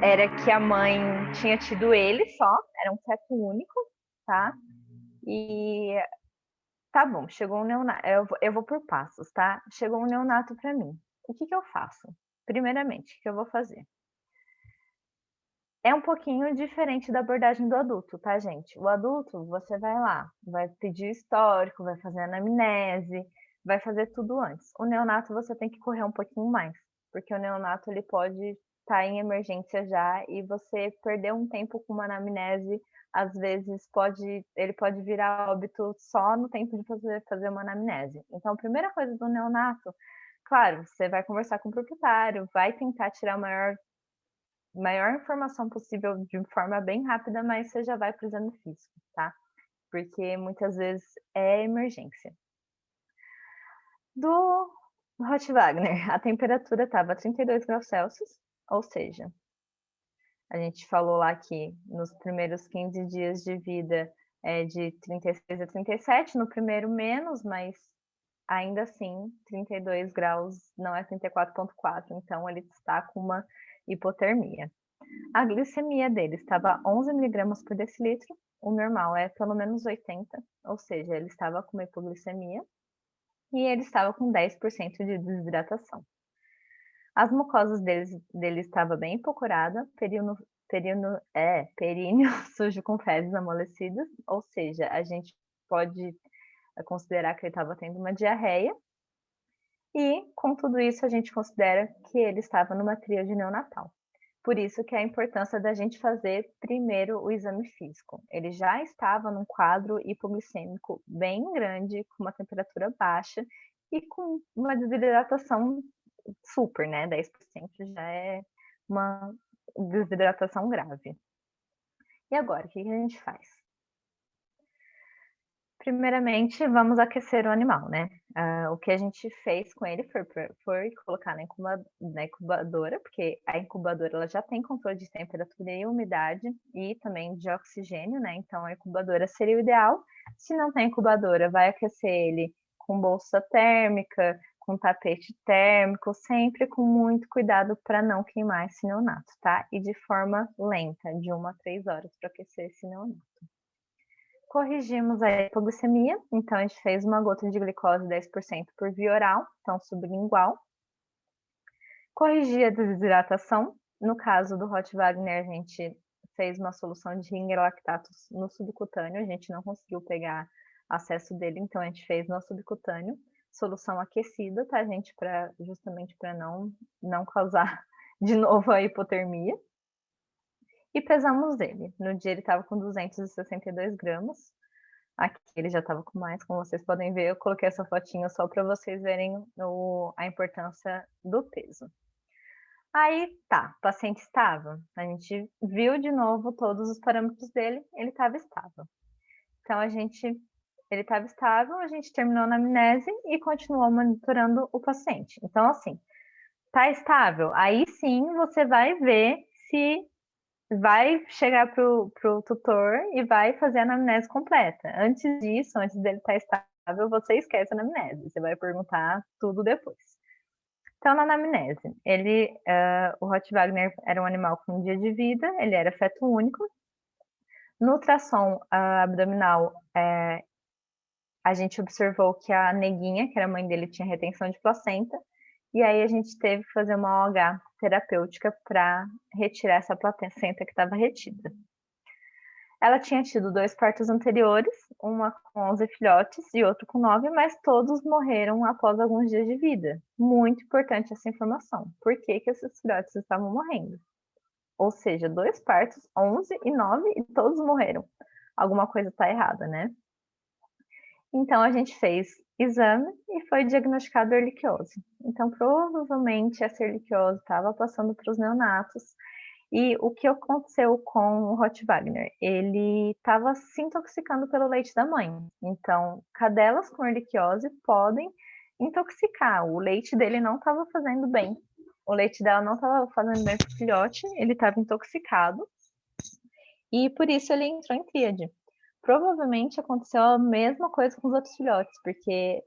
era que a mãe tinha tido ele só, era um feto único, tá? E tá bom, chegou um neonato. Eu vou por passos, tá? Chegou um neonato para mim. O que eu faço? Primeiramente, o que eu vou fazer? É um pouquinho diferente da abordagem do adulto, tá, gente? O adulto, você vai lá, vai pedir histórico, vai fazer anamnese, vai fazer tudo antes. O neonato, você tem que correr um pouquinho mais, porque o neonato, ele pode estar em emergência já e você perder um tempo com uma anamnese, às vezes ele pode virar óbito só no tempo de fazer uma anamnese. Então, a primeira coisa do neonato, claro, você vai conversar com o proprietário, vai tentar tirar maior informação possível de forma bem rápida, mas você já vai para o exame físico, tá? Porque muitas vezes é emergência. Do Hot Wagner, a temperatura estava 32 graus Celsius, ou seja, a gente falou lá que nos primeiros 15 dias de vida é de 36 a 37, no primeiro menos, mas ainda assim 32 graus não é 34,4, então ele está com uma hipotermia. A glicemia dele estava 11 miligramas por decilitro, o normal é pelo menos 80, ou seja, ele estava com uma hipoglicemia e ele estava com 10% de desidratação. As mucosas dele estava bem empolcorada, períneo sujo com fezes amolecidas, ou seja, a gente pode considerar que ele estava tendo uma diarreia, e com tudo isso a gente considera que ele estava numa tríade neonatal. Por isso que é a importância da gente fazer primeiro o exame físico. Ele já estava num quadro hipoglicêmico bem grande, com uma temperatura baixa e com uma desidratação super, né? 10% já é uma desidratação grave. E agora, o que a gente faz? Primeiramente, vamos aquecer o animal, né? O que a gente fez com ele foi colocar na incubadora, porque a incubadora ela já tem controle de temperatura e umidade e também de oxigênio, né? Então a incubadora seria o ideal. Se não tem incubadora, vai aquecer ele com bolsa térmica, com tapete térmico, sempre com muito cuidado para não queimar esse neonato, tá? E de forma lenta, de 1 a 3 horas para aquecer esse neonato. Corrigimos a hipoglicemia, então a gente fez uma gota de glicose 10% por via oral, então sublingual. Corrigir a desidratação, no caso do Rottweiler, a gente fez uma solução de Ringer lactatus no subcutâneo, a gente não conseguiu pegar acesso dele, então a gente fez no subcutâneo, solução aquecida, tá, gente, justamente para não causar de novo a hipotermia. E pesamos ele. No dia ele estava com 262 gramas. Aqui ele já estava com mais, como vocês podem ver. Eu coloquei essa fotinha só para vocês verem a importância do peso. Aí, tá, o paciente estável. A gente viu de novo todos os parâmetros dele, ele estava estável. Então, ele estava estável, a gente terminou a anamnese e continuou monitorando o paciente. Então, assim, tá estável, aí sim você vai ver se vai chegar pro tutor e vai fazer a anamnese completa. Antes disso, antes dele estar estável, você esquece a anamnese. Você vai perguntar tudo depois. Então, na anamnese, o Rottweiler era um animal com 1 dia de vida, ele era feto único. No ultrassom abdominal, a gente observou que a neguinha, que era a mãe dele, tinha retenção de placenta. E aí a gente teve que fazer uma OH terapêutica para retirar essa placenta que estava retida. Ela tinha tido 2 partos anteriores, uma com 11 filhotes e outro com 9, mas todos morreram após alguns dias de vida. Muito importante essa informação. Por que esses filhotes estavam morrendo? Ou seja, 2 partos, 11 e 9, e todos morreram. Alguma coisa está errada, né? Então a gente fez exame e foi diagnosticado erliquiose. Então provavelmente essa erliquiose estava passando para os neonatos. E o que aconteceu com o Rottweiler? Ele estava se intoxicando pelo leite da mãe. Então, cadelas com erliquiose podem intoxicar. O leite dele não estava fazendo bem. O leite dela não estava fazendo bem para o filhote, ele estava intoxicado. E por isso ele entrou em tríade. Provavelmente aconteceu a mesma coisa com os outros filhotes, porque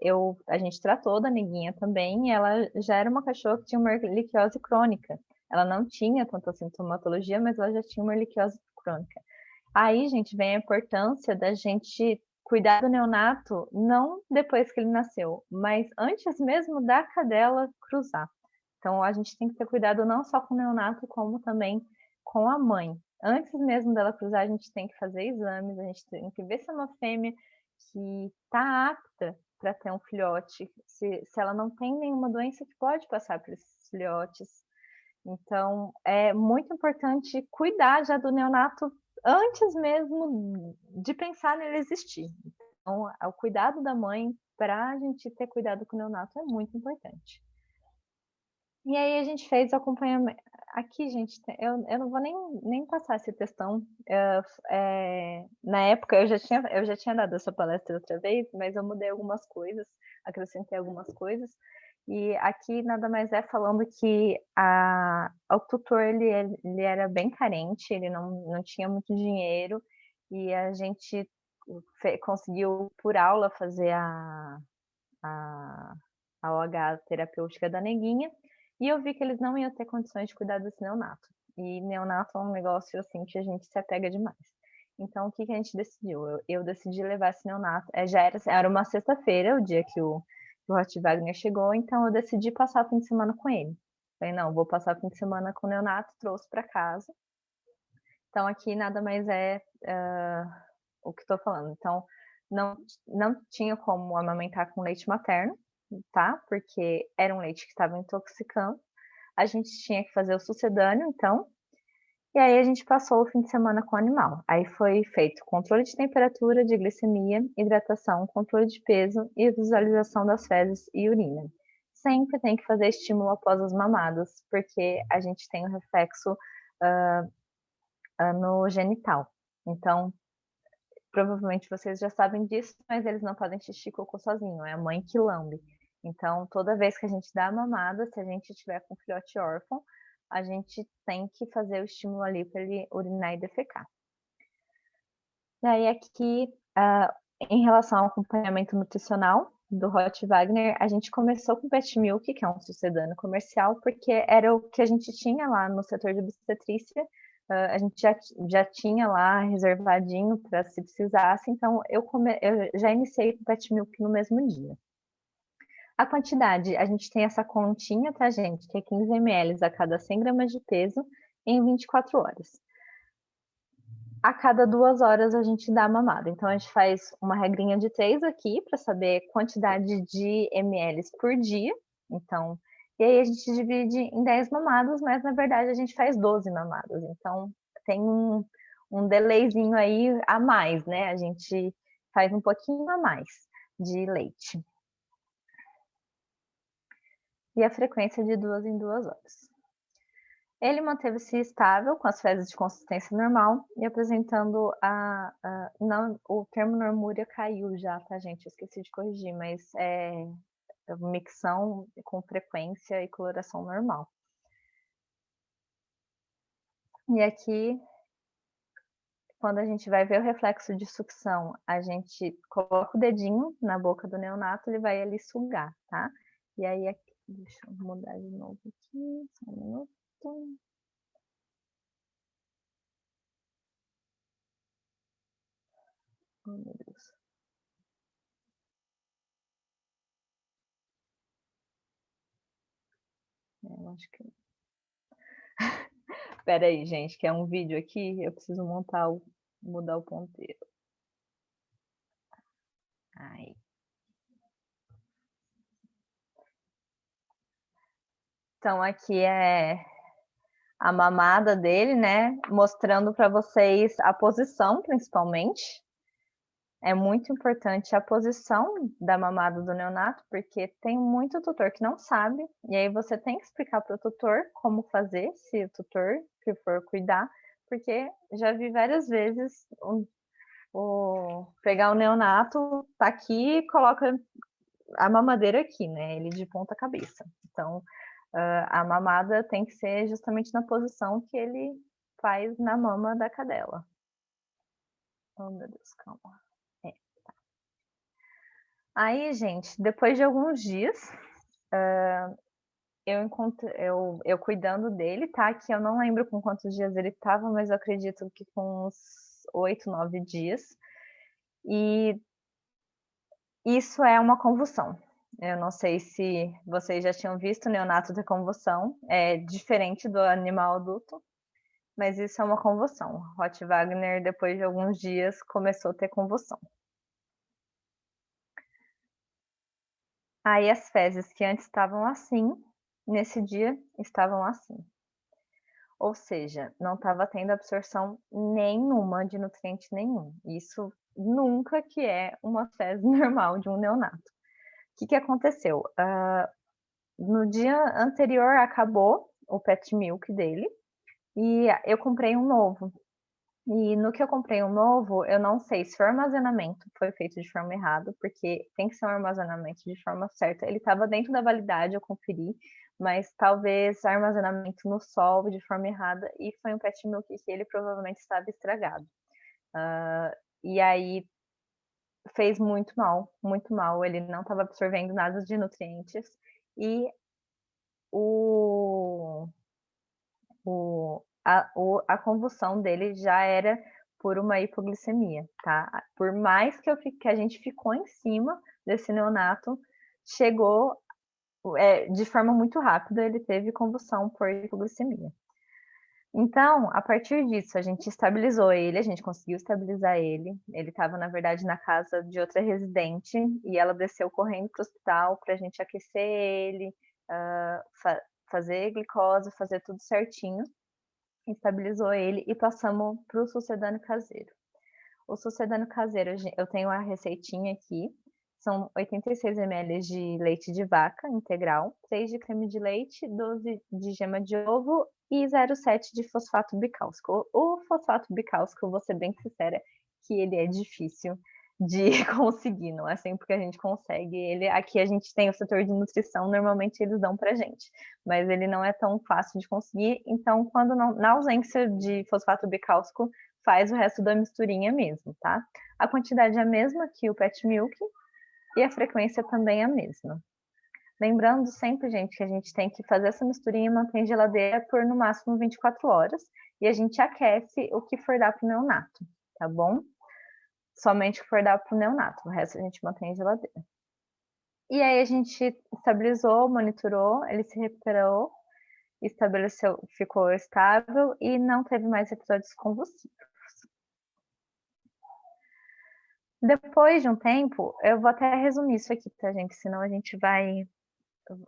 a gente tratou da neguinha também, e ela já era uma cachorra que tinha uma erliquiose crônica. Ela não tinha tanta sintomatologia, mas ela já tinha uma erliquiose crônica. Aí, gente, vem a importância da gente cuidar do neonato, não depois que ele nasceu, mas antes mesmo da cadela cruzar. Então, a gente tem que ter cuidado não só com o neonato, como também com a mãe. Antes mesmo dela cruzar, a gente tem que fazer exames, a gente tem que ver se é uma fêmea que está apta para ter um filhote, se ela não tem nenhuma doença que pode passar para esses filhotes. Então, é muito importante cuidar já do neonato antes mesmo de pensar nele existir. Então, o cuidado da mãe para a gente ter cuidado com o neonato é muito importante. E aí a gente fez o acompanhamento. Aqui, gente, eu não vou nem passar esse textão. Na época eu já tinha dado essa palestra outra vez, mas eu mudei algumas coisas, acrescentei algumas coisas. E aqui nada mais é falando que o tutor ele era bem carente, ele não tinha muito dinheiro, e a gente conseguiu por aula fazer a OH terapêutica da neguinha, e eu vi que eles não iam ter condições de cuidar desse neonato. E neonato é um negócio assim que a gente se apega demais. Então, o que a gente decidiu? Eu decidi levar esse neonato. Era uma sexta-feira, o dia que o Rottweiler chegou, então eu decidi passar o fim de semana com ele. Falei, não, vou passar o fim de semana com o neonato, trouxe para casa. Então, aqui nada mais é o que estou falando. Então, não tinha como amamentar com leite materno, tá? Porque era um leite que estava intoxicando. A gente tinha que fazer o sucedâneo, então. E aí a gente passou o fim de semana com o animal. Aí foi feito controle de temperatura, de glicemia, hidratação, controle de peso e visualização das fezes e urina. Sempre tem que fazer estímulo após as mamadas, porque a gente tem um reflexo no genital. Então, provavelmente vocês já sabem disso, mas eles não podem xixi e cocô sozinho, é a mãe que lambe. Então, toda vez que a gente dá a mamada, se a gente tiver com filhote órfão, a gente tem que fazer o estímulo ali para ele urinar e defecar. Daí aqui, em relação ao acompanhamento nutricional do Rottweiler, a gente começou com Pet Milk, que é um sucedâneo comercial, porque era o que a gente tinha lá no setor de obstetrícia, a gente já tinha lá reservadinho para se precisasse, então eu já iniciei com Pet Milk no mesmo dia. A quantidade, a gente tem essa continha, tá, gente? Que é 15 ml a cada 100 gramas de peso em 24 horas. A cada 2 horas a gente dá a mamada. Então, a gente faz uma regrinha de 3 aqui para saber quantidade de ml por dia. Então, e aí a gente divide em 10 mamadas, mas na verdade a gente faz 12 mamadas. Então, tem um delayzinho aí a mais, né? A gente faz um pouquinho a mais de leite. E a frequência de 2 em 2 horas. Ele manteve-se estável, com as fezes de consistência normal e apresentando o termo normúria caiu já, tá, gente? Eu esqueci de corrigir, mas é micção com frequência e coloração normal. E aqui, quando a gente vai ver o reflexo de sucção, a gente coloca o dedinho na boca do neonato, ele vai ali sugar, tá? E aí, aqui, deixa eu mudar de novo aqui, só um minuto. Oh, meu Deus. Eu acho que... Espera aí, gente, que é um vídeo aqui, eu preciso mudar o ponteiro. Aí. Então, aqui é a mamada dele, né? Mostrando para vocês a posição, principalmente. É muito importante a posição da mamada do neonato, porque tem muito tutor que não sabe, e aí você tem que explicar para o tutor como fazer, se o tutor que for cuidar, porque já vi várias vezes pegar o neonato, tá aqui e coloca a mamadeira aqui, né? Ele de ponta cabeça. Então, a mamada tem que ser justamente na posição que ele faz na mama da cadela. Oh, meu Deus, calma. Tá. Aí, gente, depois de alguns dias, eu cuidando dele, tá? Que eu não lembro com quantos dias ele estava, mas eu acredito que com uns 8, 9 dias. E isso é uma convulsão. Eu não sei se vocês já tinham visto neonato ter convulsão, é diferente do animal adulto, mas isso é uma convulsão. Rottweiler, depois de alguns dias, começou a ter convulsão. Aí as fezes que antes estavam assim, nesse dia estavam assim. Ou seja, não estava tendo absorção nenhuma de nutriente nenhum. Isso nunca que é uma fezes normal de um neonato. O que aconteceu? No dia anterior acabou o pet milk dele e eu comprei um novo. E no que eu comprei um novo, eu não sei se o armazenamento foi feito de forma errada, porque tem que ser um armazenamento de forma certa. Ele estava dentro da validade, eu conferi, mas talvez armazenamento no sol de forma errada e foi um pet milk que ele provavelmente estava estragado. E aí fez muito mal, muito mal. Ele não estava absorvendo nada de nutrientes e a convulsão dele já era por uma hipoglicemia, tá? Por mais que a gente ficou em cima desse neonato, chegou de forma muito rápida, ele teve convulsão por hipoglicemia. Então, a partir disso, a gente estabilizou ele, a gente conseguiu estabilizar ele. Ele estava, na verdade, na casa de outra residente e ela desceu correndo para o hospital para a gente aquecer ele, fazer glicose, fazer tudo certinho. Estabilizou ele e passamos para o sucedâneo caseiro. O sucedâneo caseiro, eu tenho a receitinha aqui, são 86 ml de leite de vaca integral, 3 de creme de leite, 12 de gema de ovo e 0,7 de fosfato bicálcico. O fosfato bicálcico, vou ser bem sincera, que ele é difícil de conseguir, não é sempre que a gente consegue ele. Aqui a gente tem o setor de nutrição, normalmente eles dão pra gente, mas ele não é tão fácil de conseguir, então quando não, na ausência de fosfato bicálcico, faz o resto da misturinha mesmo, tá? A quantidade é a mesma que o pet milk e a frequência também é a mesma. Lembrando sempre, gente, que a gente tem que fazer essa misturinha e manter em geladeira por no máximo 24 horas, e a gente aquece o que for dar pro neonato, tá bom? Somente o que for dar pro neonato, o resto a gente mantém em geladeira. E aí a gente estabilizou, monitorou, ele se recuperou, estabeleceu, ficou estável e não teve mais episódios convulsivos. Depois de um tempo, eu vou até resumir isso aqui, tá, gente? Senão a gente vai...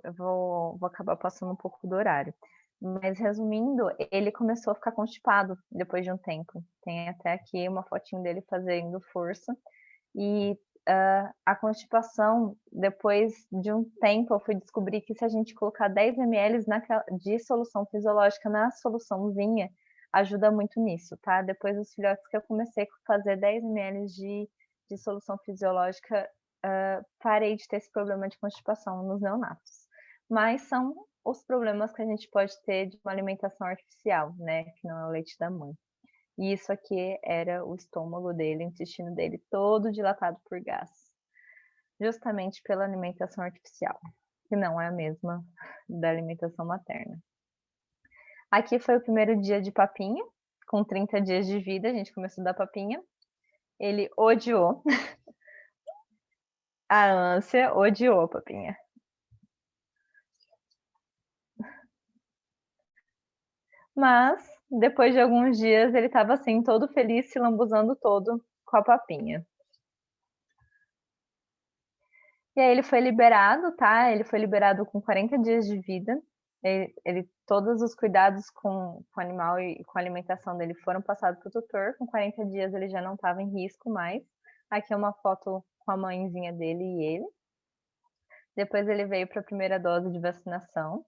Eu vou acabar passando um pouco do horário. Mas, resumindo, ele começou a ficar constipado depois de um tempo. Tem até aqui uma fotinho dele fazendo força. E a constipação, depois de um tempo, eu fui descobrir que se a gente colocar 10 ml de solução fisiológica na soluçãozinha, ajuda muito nisso, tá? Depois dos filhotes que eu comecei a fazer 10 ml de solução fisiológica, parei de ter esse problema de constipação nos neonatos. Mas são os problemas que a gente pode ter de uma alimentação artificial, né? Que não é o leite da mãe. E isso aqui era o estômago dele, o intestino dele todo dilatado por gás. Justamente pela alimentação artificial, que não é a mesma da alimentação materna. Aqui foi o primeiro dia de papinha, com 30 dias de vida, a gente começou a dar papinha. Ele odiou. A ânsia odiou a papinha. Mas, depois de alguns dias, ele estava assim, todo feliz, se lambuzando todo com a papinha. E aí ele foi liberado, tá? Ele foi liberado com 40 dias de vida. Todos os cuidados com o animal e com a alimentação dele foram passados para o tutor. Com 40 dias ele já não estava em risco mais. Aqui é uma foto com a mãezinha dele e ele. Depois ele veio para a primeira dose de vacinação.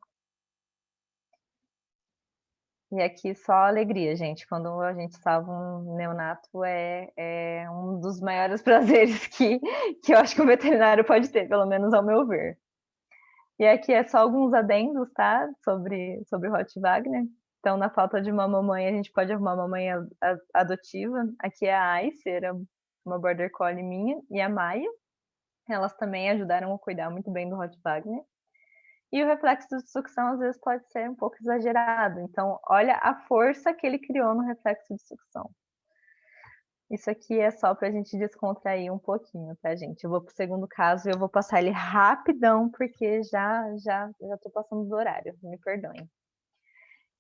E aqui só alegria, gente. Quando a gente salva um neonato, é um dos maiores prazeres que eu acho que o veterinário pode ter, pelo menos ao meu ver. E aqui é só alguns adendos, tá? Sobre o Rottweiler. Então, na falta de uma mamãe, a gente pode arrumar uma mãe adotiva. Aqui é a Ice, era uma Border Collie minha, e a Maia. Elas também ajudaram a cuidar muito bem do Rottweiler. E o reflexo de sucção, às vezes, pode ser um pouco exagerado. Então, olha a força que ele criou no reflexo de sucção. Isso aqui é só para a gente descontrair um pouquinho, tá, gente? Eu vou para o segundo caso e eu vou passar ele rapidão, porque já estou passando do horário, me perdoem.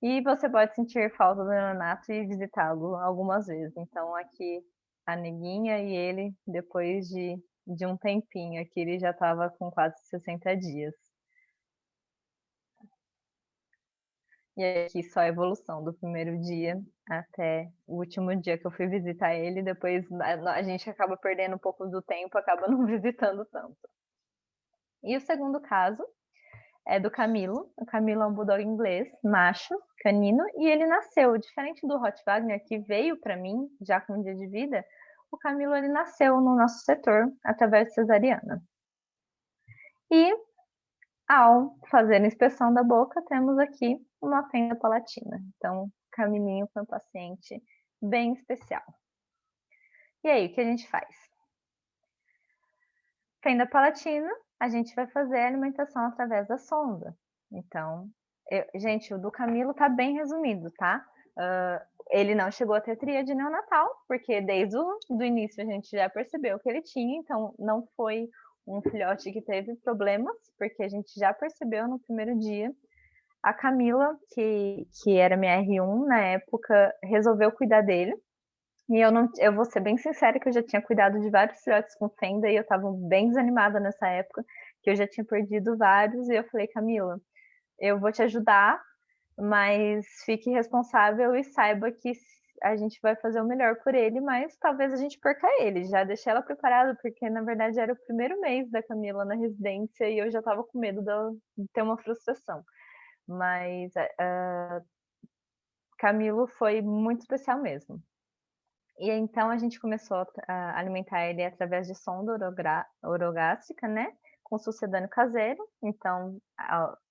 E você pode sentir falta do neonato e visitá-lo algumas vezes. Então, aqui a neguinha e ele, depois de um tempinho, aqui ele já estava com quase 60 dias. E aqui só a evolução do primeiro dia até o último dia que eu fui visitar ele. Depois a gente acaba perdendo um pouco do tempo, acaba não visitando tanto. E o segundo caso é do Camilo. O Camilo é um bulldog inglês, macho, canino, e ele nasceu, diferente do Rottweiler, que veio para mim já com um dia de vida, o Camilo ele nasceu no nosso setor através de cesariana. E ao fazer a inspeção da boca, temos aqui uma fenda palatina. Então, Camilinho foi um paciente bem especial. E aí, o que a gente faz? Fenda palatina, a gente vai fazer a alimentação através da sonda. Então, gente, o do Camilo tá bem resumido, tá? Ele não chegou a ter tríade neonatal, porque desde o início a gente já percebeu que ele tinha, então não foi um filhote que teve problemas, porque a gente já percebeu no primeiro dia. A Camila, que era minha R1 na época, resolveu cuidar dele. E eu vou ser bem sincera que eu já tinha cuidado de vários filhotes com fenda e eu estava bem desanimada nessa época, que eu já tinha perdido vários, e eu falei, Camila, eu vou te ajudar, mas fique responsável e saiba que a gente vai fazer o melhor por ele, mas talvez a gente perca ele. Já deixei ela preparada, porque na verdade era o primeiro mês da Camila na residência e eu já estava com medo de ter uma frustração. Mas Camilo foi muito especial mesmo. E então a gente começou a alimentar ele através de sonda orogástrica, né, com sucedâneo caseiro. Então,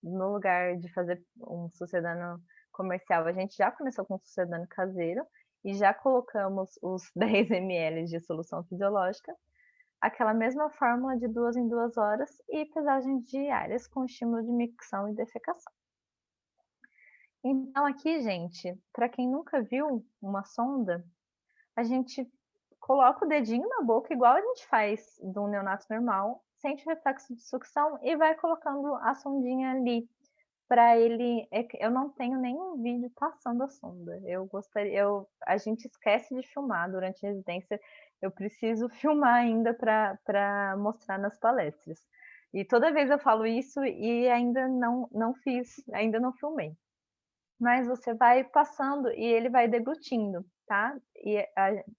no lugar de fazer um sucedâneo comercial, a gente já começou com sucedâneo caseiro e já colocamos os 10 ml de solução fisiológica, aquela mesma fórmula de 2 em 2 horas e pesagens diárias com estímulo de micção e defecação. Então aqui, gente, para quem nunca viu uma sonda, a gente coloca o dedinho na boca, igual a gente faz de um neonato normal, sente o reflexo de sucção e vai colocando a sondinha ali para ele. Eu não tenho nenhum vídeo passando a sonda. A gente esquece de filmar durante a residência. Eu preciso filmar ainda para mostrar nas palestras. E toda vez eu falo isso e ainda não fiz, ainda não filmei. Mas você vai passando e ele vai deglutindo, tá? E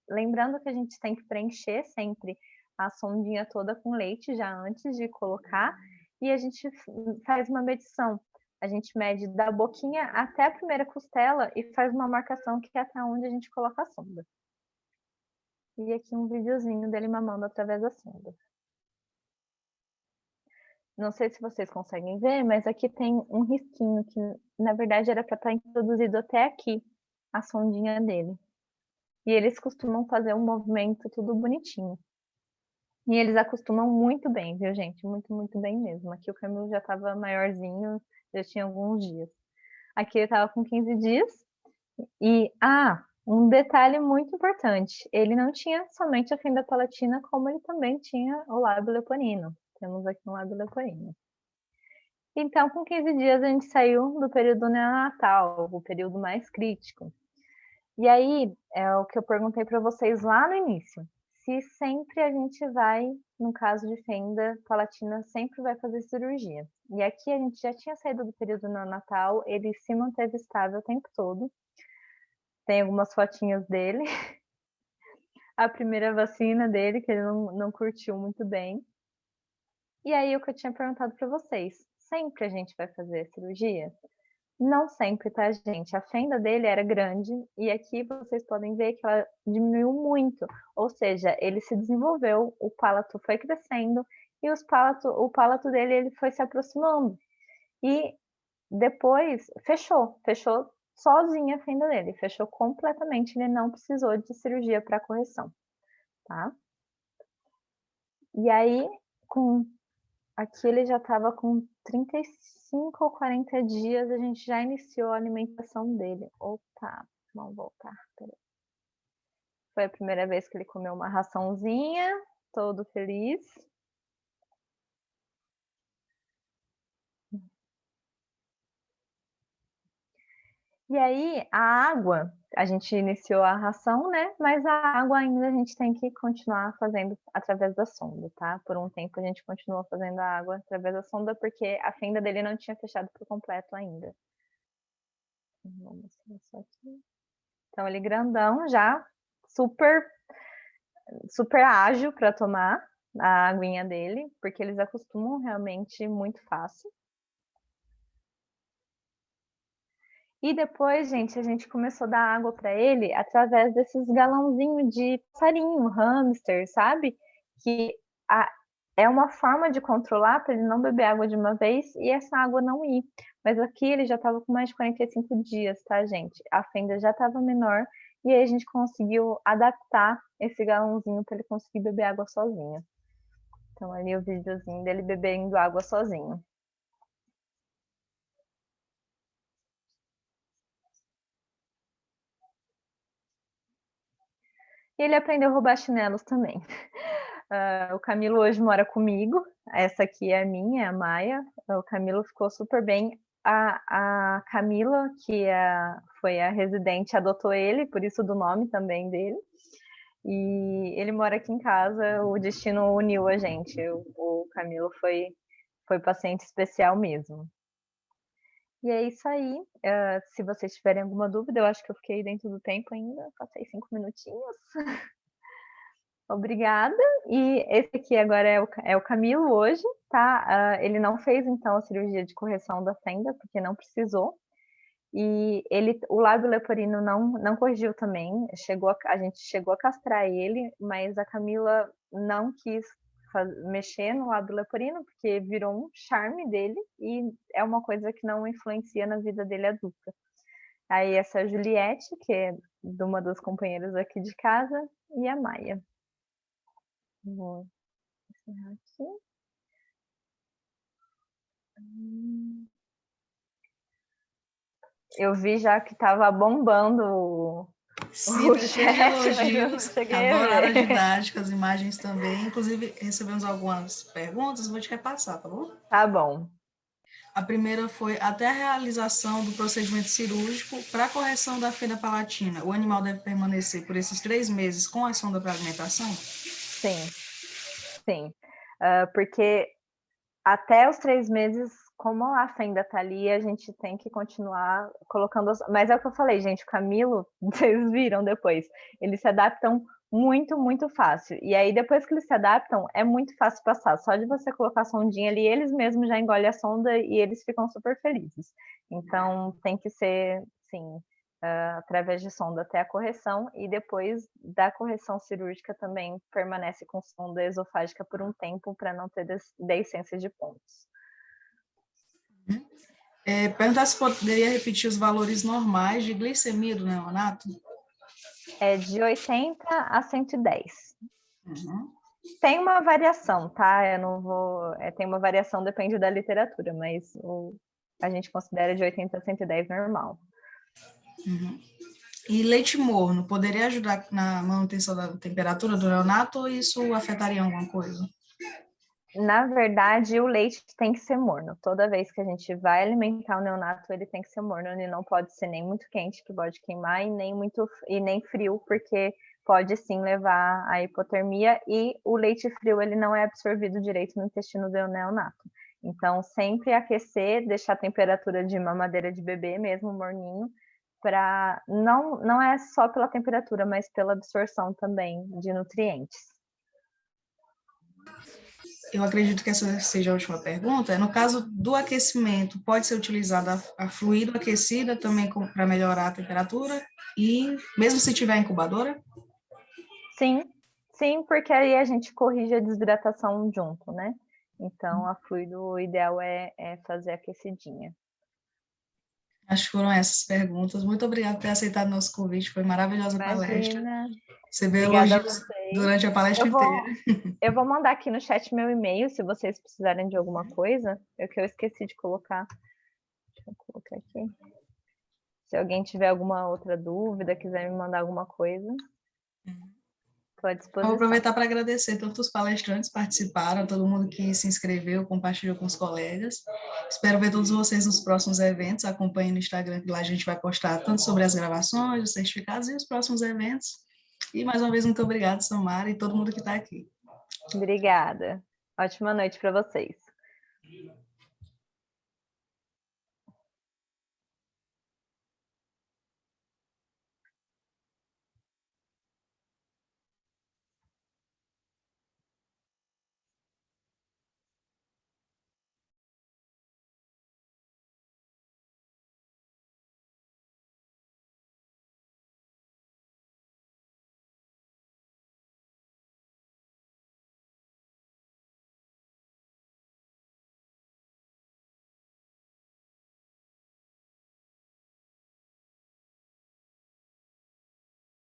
lembrando que a gente tem que preencher sempre a sondinha toda com leite já antes de colocar, e a gente faz uma medição. A gente mede da boquinha até a primeira costela e faz uma marcação que é até onde a gente coloca a sonda. E aqui um videozinho dele mamando através da sonda. Não sei se vocês conseguem ver, mas aqui tem um risquinho que, na verdade, era para estar introduzido até aqui, a sondinha dele. E eles costumam fazer um movimento tudo bonitinho. E eles acostumam muito bem, viu, gente? Muito, muito bem mesmo. Aqui o Camilo já estava maiorzinho, já tinha alguns dias. Aqui ele estava com 15 dias. E, um detalhe muito importante, ele não tinha somente a fenda palatina, como ele também tinha o lábio leporino. Temos aqui um lábio leporino. Então, com 15 dias, a gente saiu do período neonatal, o período mais crítico. E aí, é o que eu perguntei para vocês lá no início. Se sempre a gente vai, no caso de fenda palatina, sempre vai fazer cirurgia. E aqui a gente já tinha saído do período neonatal, ele se manteve estável o tempo todo. Tem algumas fotinhas dele. A primeira vacina dele, que ele não curtiu muito bem. E aí, o que eu tinha perguntado para vocês, sempre a gente vai fazer cirurgia? Não sempre, tá, gente? A fenda dele era grande e aqui vocês podem ver que ela diminuiu muito, ou seja, ele se desenvolveu, o palato foi crescendo e o palato dele ele foi se aproximando. E depois fechou sozinha a fenda dele, fechou completamente, ele não precisou de cirurgia para correção, tá? E aí, aqui ele já estava com 35 ou 40 dias, a gente já iniciou a alimentação dele. Opa, vamos voltar. Peraí. Foi a primeira vez que ele comeu uma raçãozinha, todo feliz. E aí, a água, a gente iniciou a ração, né? Mas a água ainda a gente tem que continuar fazendo através da sonda, tá? Por um tempo a gente continuou fazendo a água através da sonda, porque a fenda dele não tinha fechado por completo ainda. Vamos mostrar só aqui. Então, ele grandão já, super ágil para tomar a aguinha dele, porque eles acostumam realmente muito fácil. E depois, gente, a gente começou a dar água para ele através desses galãozinhos de passarinho, hamster, sabe? Que é uma forma de controlar para ele não beber água de uma vez e essa água não ir. Mas aqui ele já estava com mais de 45 dias, tá, gente? A fenda já estava menor e aí a gente conseguiu adaptar esse galãozinho para ele conseguir beber água sozinho. Então, ali o videozinho dele bebendo água sozinho. E ele aprendeu a roubar chinelos também. O Camilo hoje mora comigo. Essa aqui é a minha, a Maia. O Camilo ficou super bem. A Camila, que foi a residente, adotou ele, por isso do nome também dele. E ele mora aqui em casa, o destino uniu a gente. O Camilo foi paciente especial mesmo. E é isso aí. Se vocês tiverem alguma dúvida, eu acho que eu fiquei dentro do tempo ainda, passei 5 minutinhos. Obrigada. E esse aqui agora é o Camilo hoje, tá? Ele não fez, então, a cirurgia de correção da fenda, porque não precisou. E o lábio leporino não corrigiu também, a gente chegou a castrar ele, mas a Camila não quis mexer no lábio leporino, porque virou um charme dele, e é uma coisa que não influencia na vida dele adulta. Aí essa é a Juliette, que é de uma das companheiras aqui de casa, e a Maia. Vou encerrar aqui. Eu vi já que estava bombando Sim, o tá cheio de chat, mas eu não elogios, cheguei a adoraram a ver. didática, as imagens também. Inclusive, recebemos algumas perguntas, vou te repassar, tá bom? Tá bom. A primeira foi: até a realização do procedimento cirúrgico para a correção da fenda palatina, o animal deve permanecer por esses 3 meses com a sonda para alimentação? Sim, sim. Porque até os 3 meses, como a fenda tá ali, a gente tem que continuar colocando. Mas é o que eu falei, gente, o Camilo, vocês viram depois, eles se adaptam muito, muito fácil. E aí, depois que eles se adaptam, é muito fácil passar. Só de você colocar a sondinha ali, eles mesmos já engolem a sonda e eles ficam super felizes. Então, tem que ser, sim, através de sonda até a correção, e depois da correção cirúrgica também permanece com sonda esofágica por um tempo para não ter deiscência de pontos. Perguntar se poderia repetir os valores normais de glicemia do neonato? É de 80 a 110. Uhum. Tem uma variação, tá? Eu não vou. Tem uma variação, depende da literatura, mas a gente considera de 80 a 110 normal. Uhum. E leite morno poderia ajudar na manutenção da temperatura do neonato ou isso afetaria alguma coisa? Na verdade, o leite tem que ser morno. Toda vez que a gente vai alimentar o neonato, ele tem que ser morno. Ele não pode ser nem muito quente, que pode queimar, e nem frio, porque pode sim levar à hipotermia. E o leite frio ele não é absorvido direito no intestino do neonato. Então, sempre aquecer, deixar a temperatura de mamadeira de bebê mesmo, morninho, para não é só pela temperatura, mas pela absorção também de nutrientes. Eu acredito que essa seja a última pergunta. No caso do aquecimento, pode ser utilizada a fluido aquecida também para melhorar a temperatura e mesmo se tiver incubadora? Sim, sim, porque aí a gente corrige a desidratação junto, né? Então, a fluido, o ideal é fazer aquecidinha. Acho que foram essas perguntas. Muito obrigada por ter aceitado nosso convite. Foi maravilhosa a palestra. Imagina. Você veio Obrigada a elogios vocês. durante a palestra Eu inteira. vou, eu vou mandar aqui no chat meu e-mail, se vocês precisarem de alguma coisa. É que eu esqueci de colocar. Deixa eu colocar aqui. Se alguém tiver alguma outra dúvida, quiser me mandar alguma coisa, estou à Vou disposição. aproveitar para agradecer tanto os palestrantes que participaram, todo mundo que se inscreveu, compartilhou com os colegas. Espero ver todos vocês nos próximos eventos. Acompanhe no Instagram, que lá a gente vai postar tanto sobre as gravações, os certificados e os próximos eventos. E mais uma vez, muito obrigada, Samara, e todo mundo que está aqui. Obrigada. Ótima noite para vocês.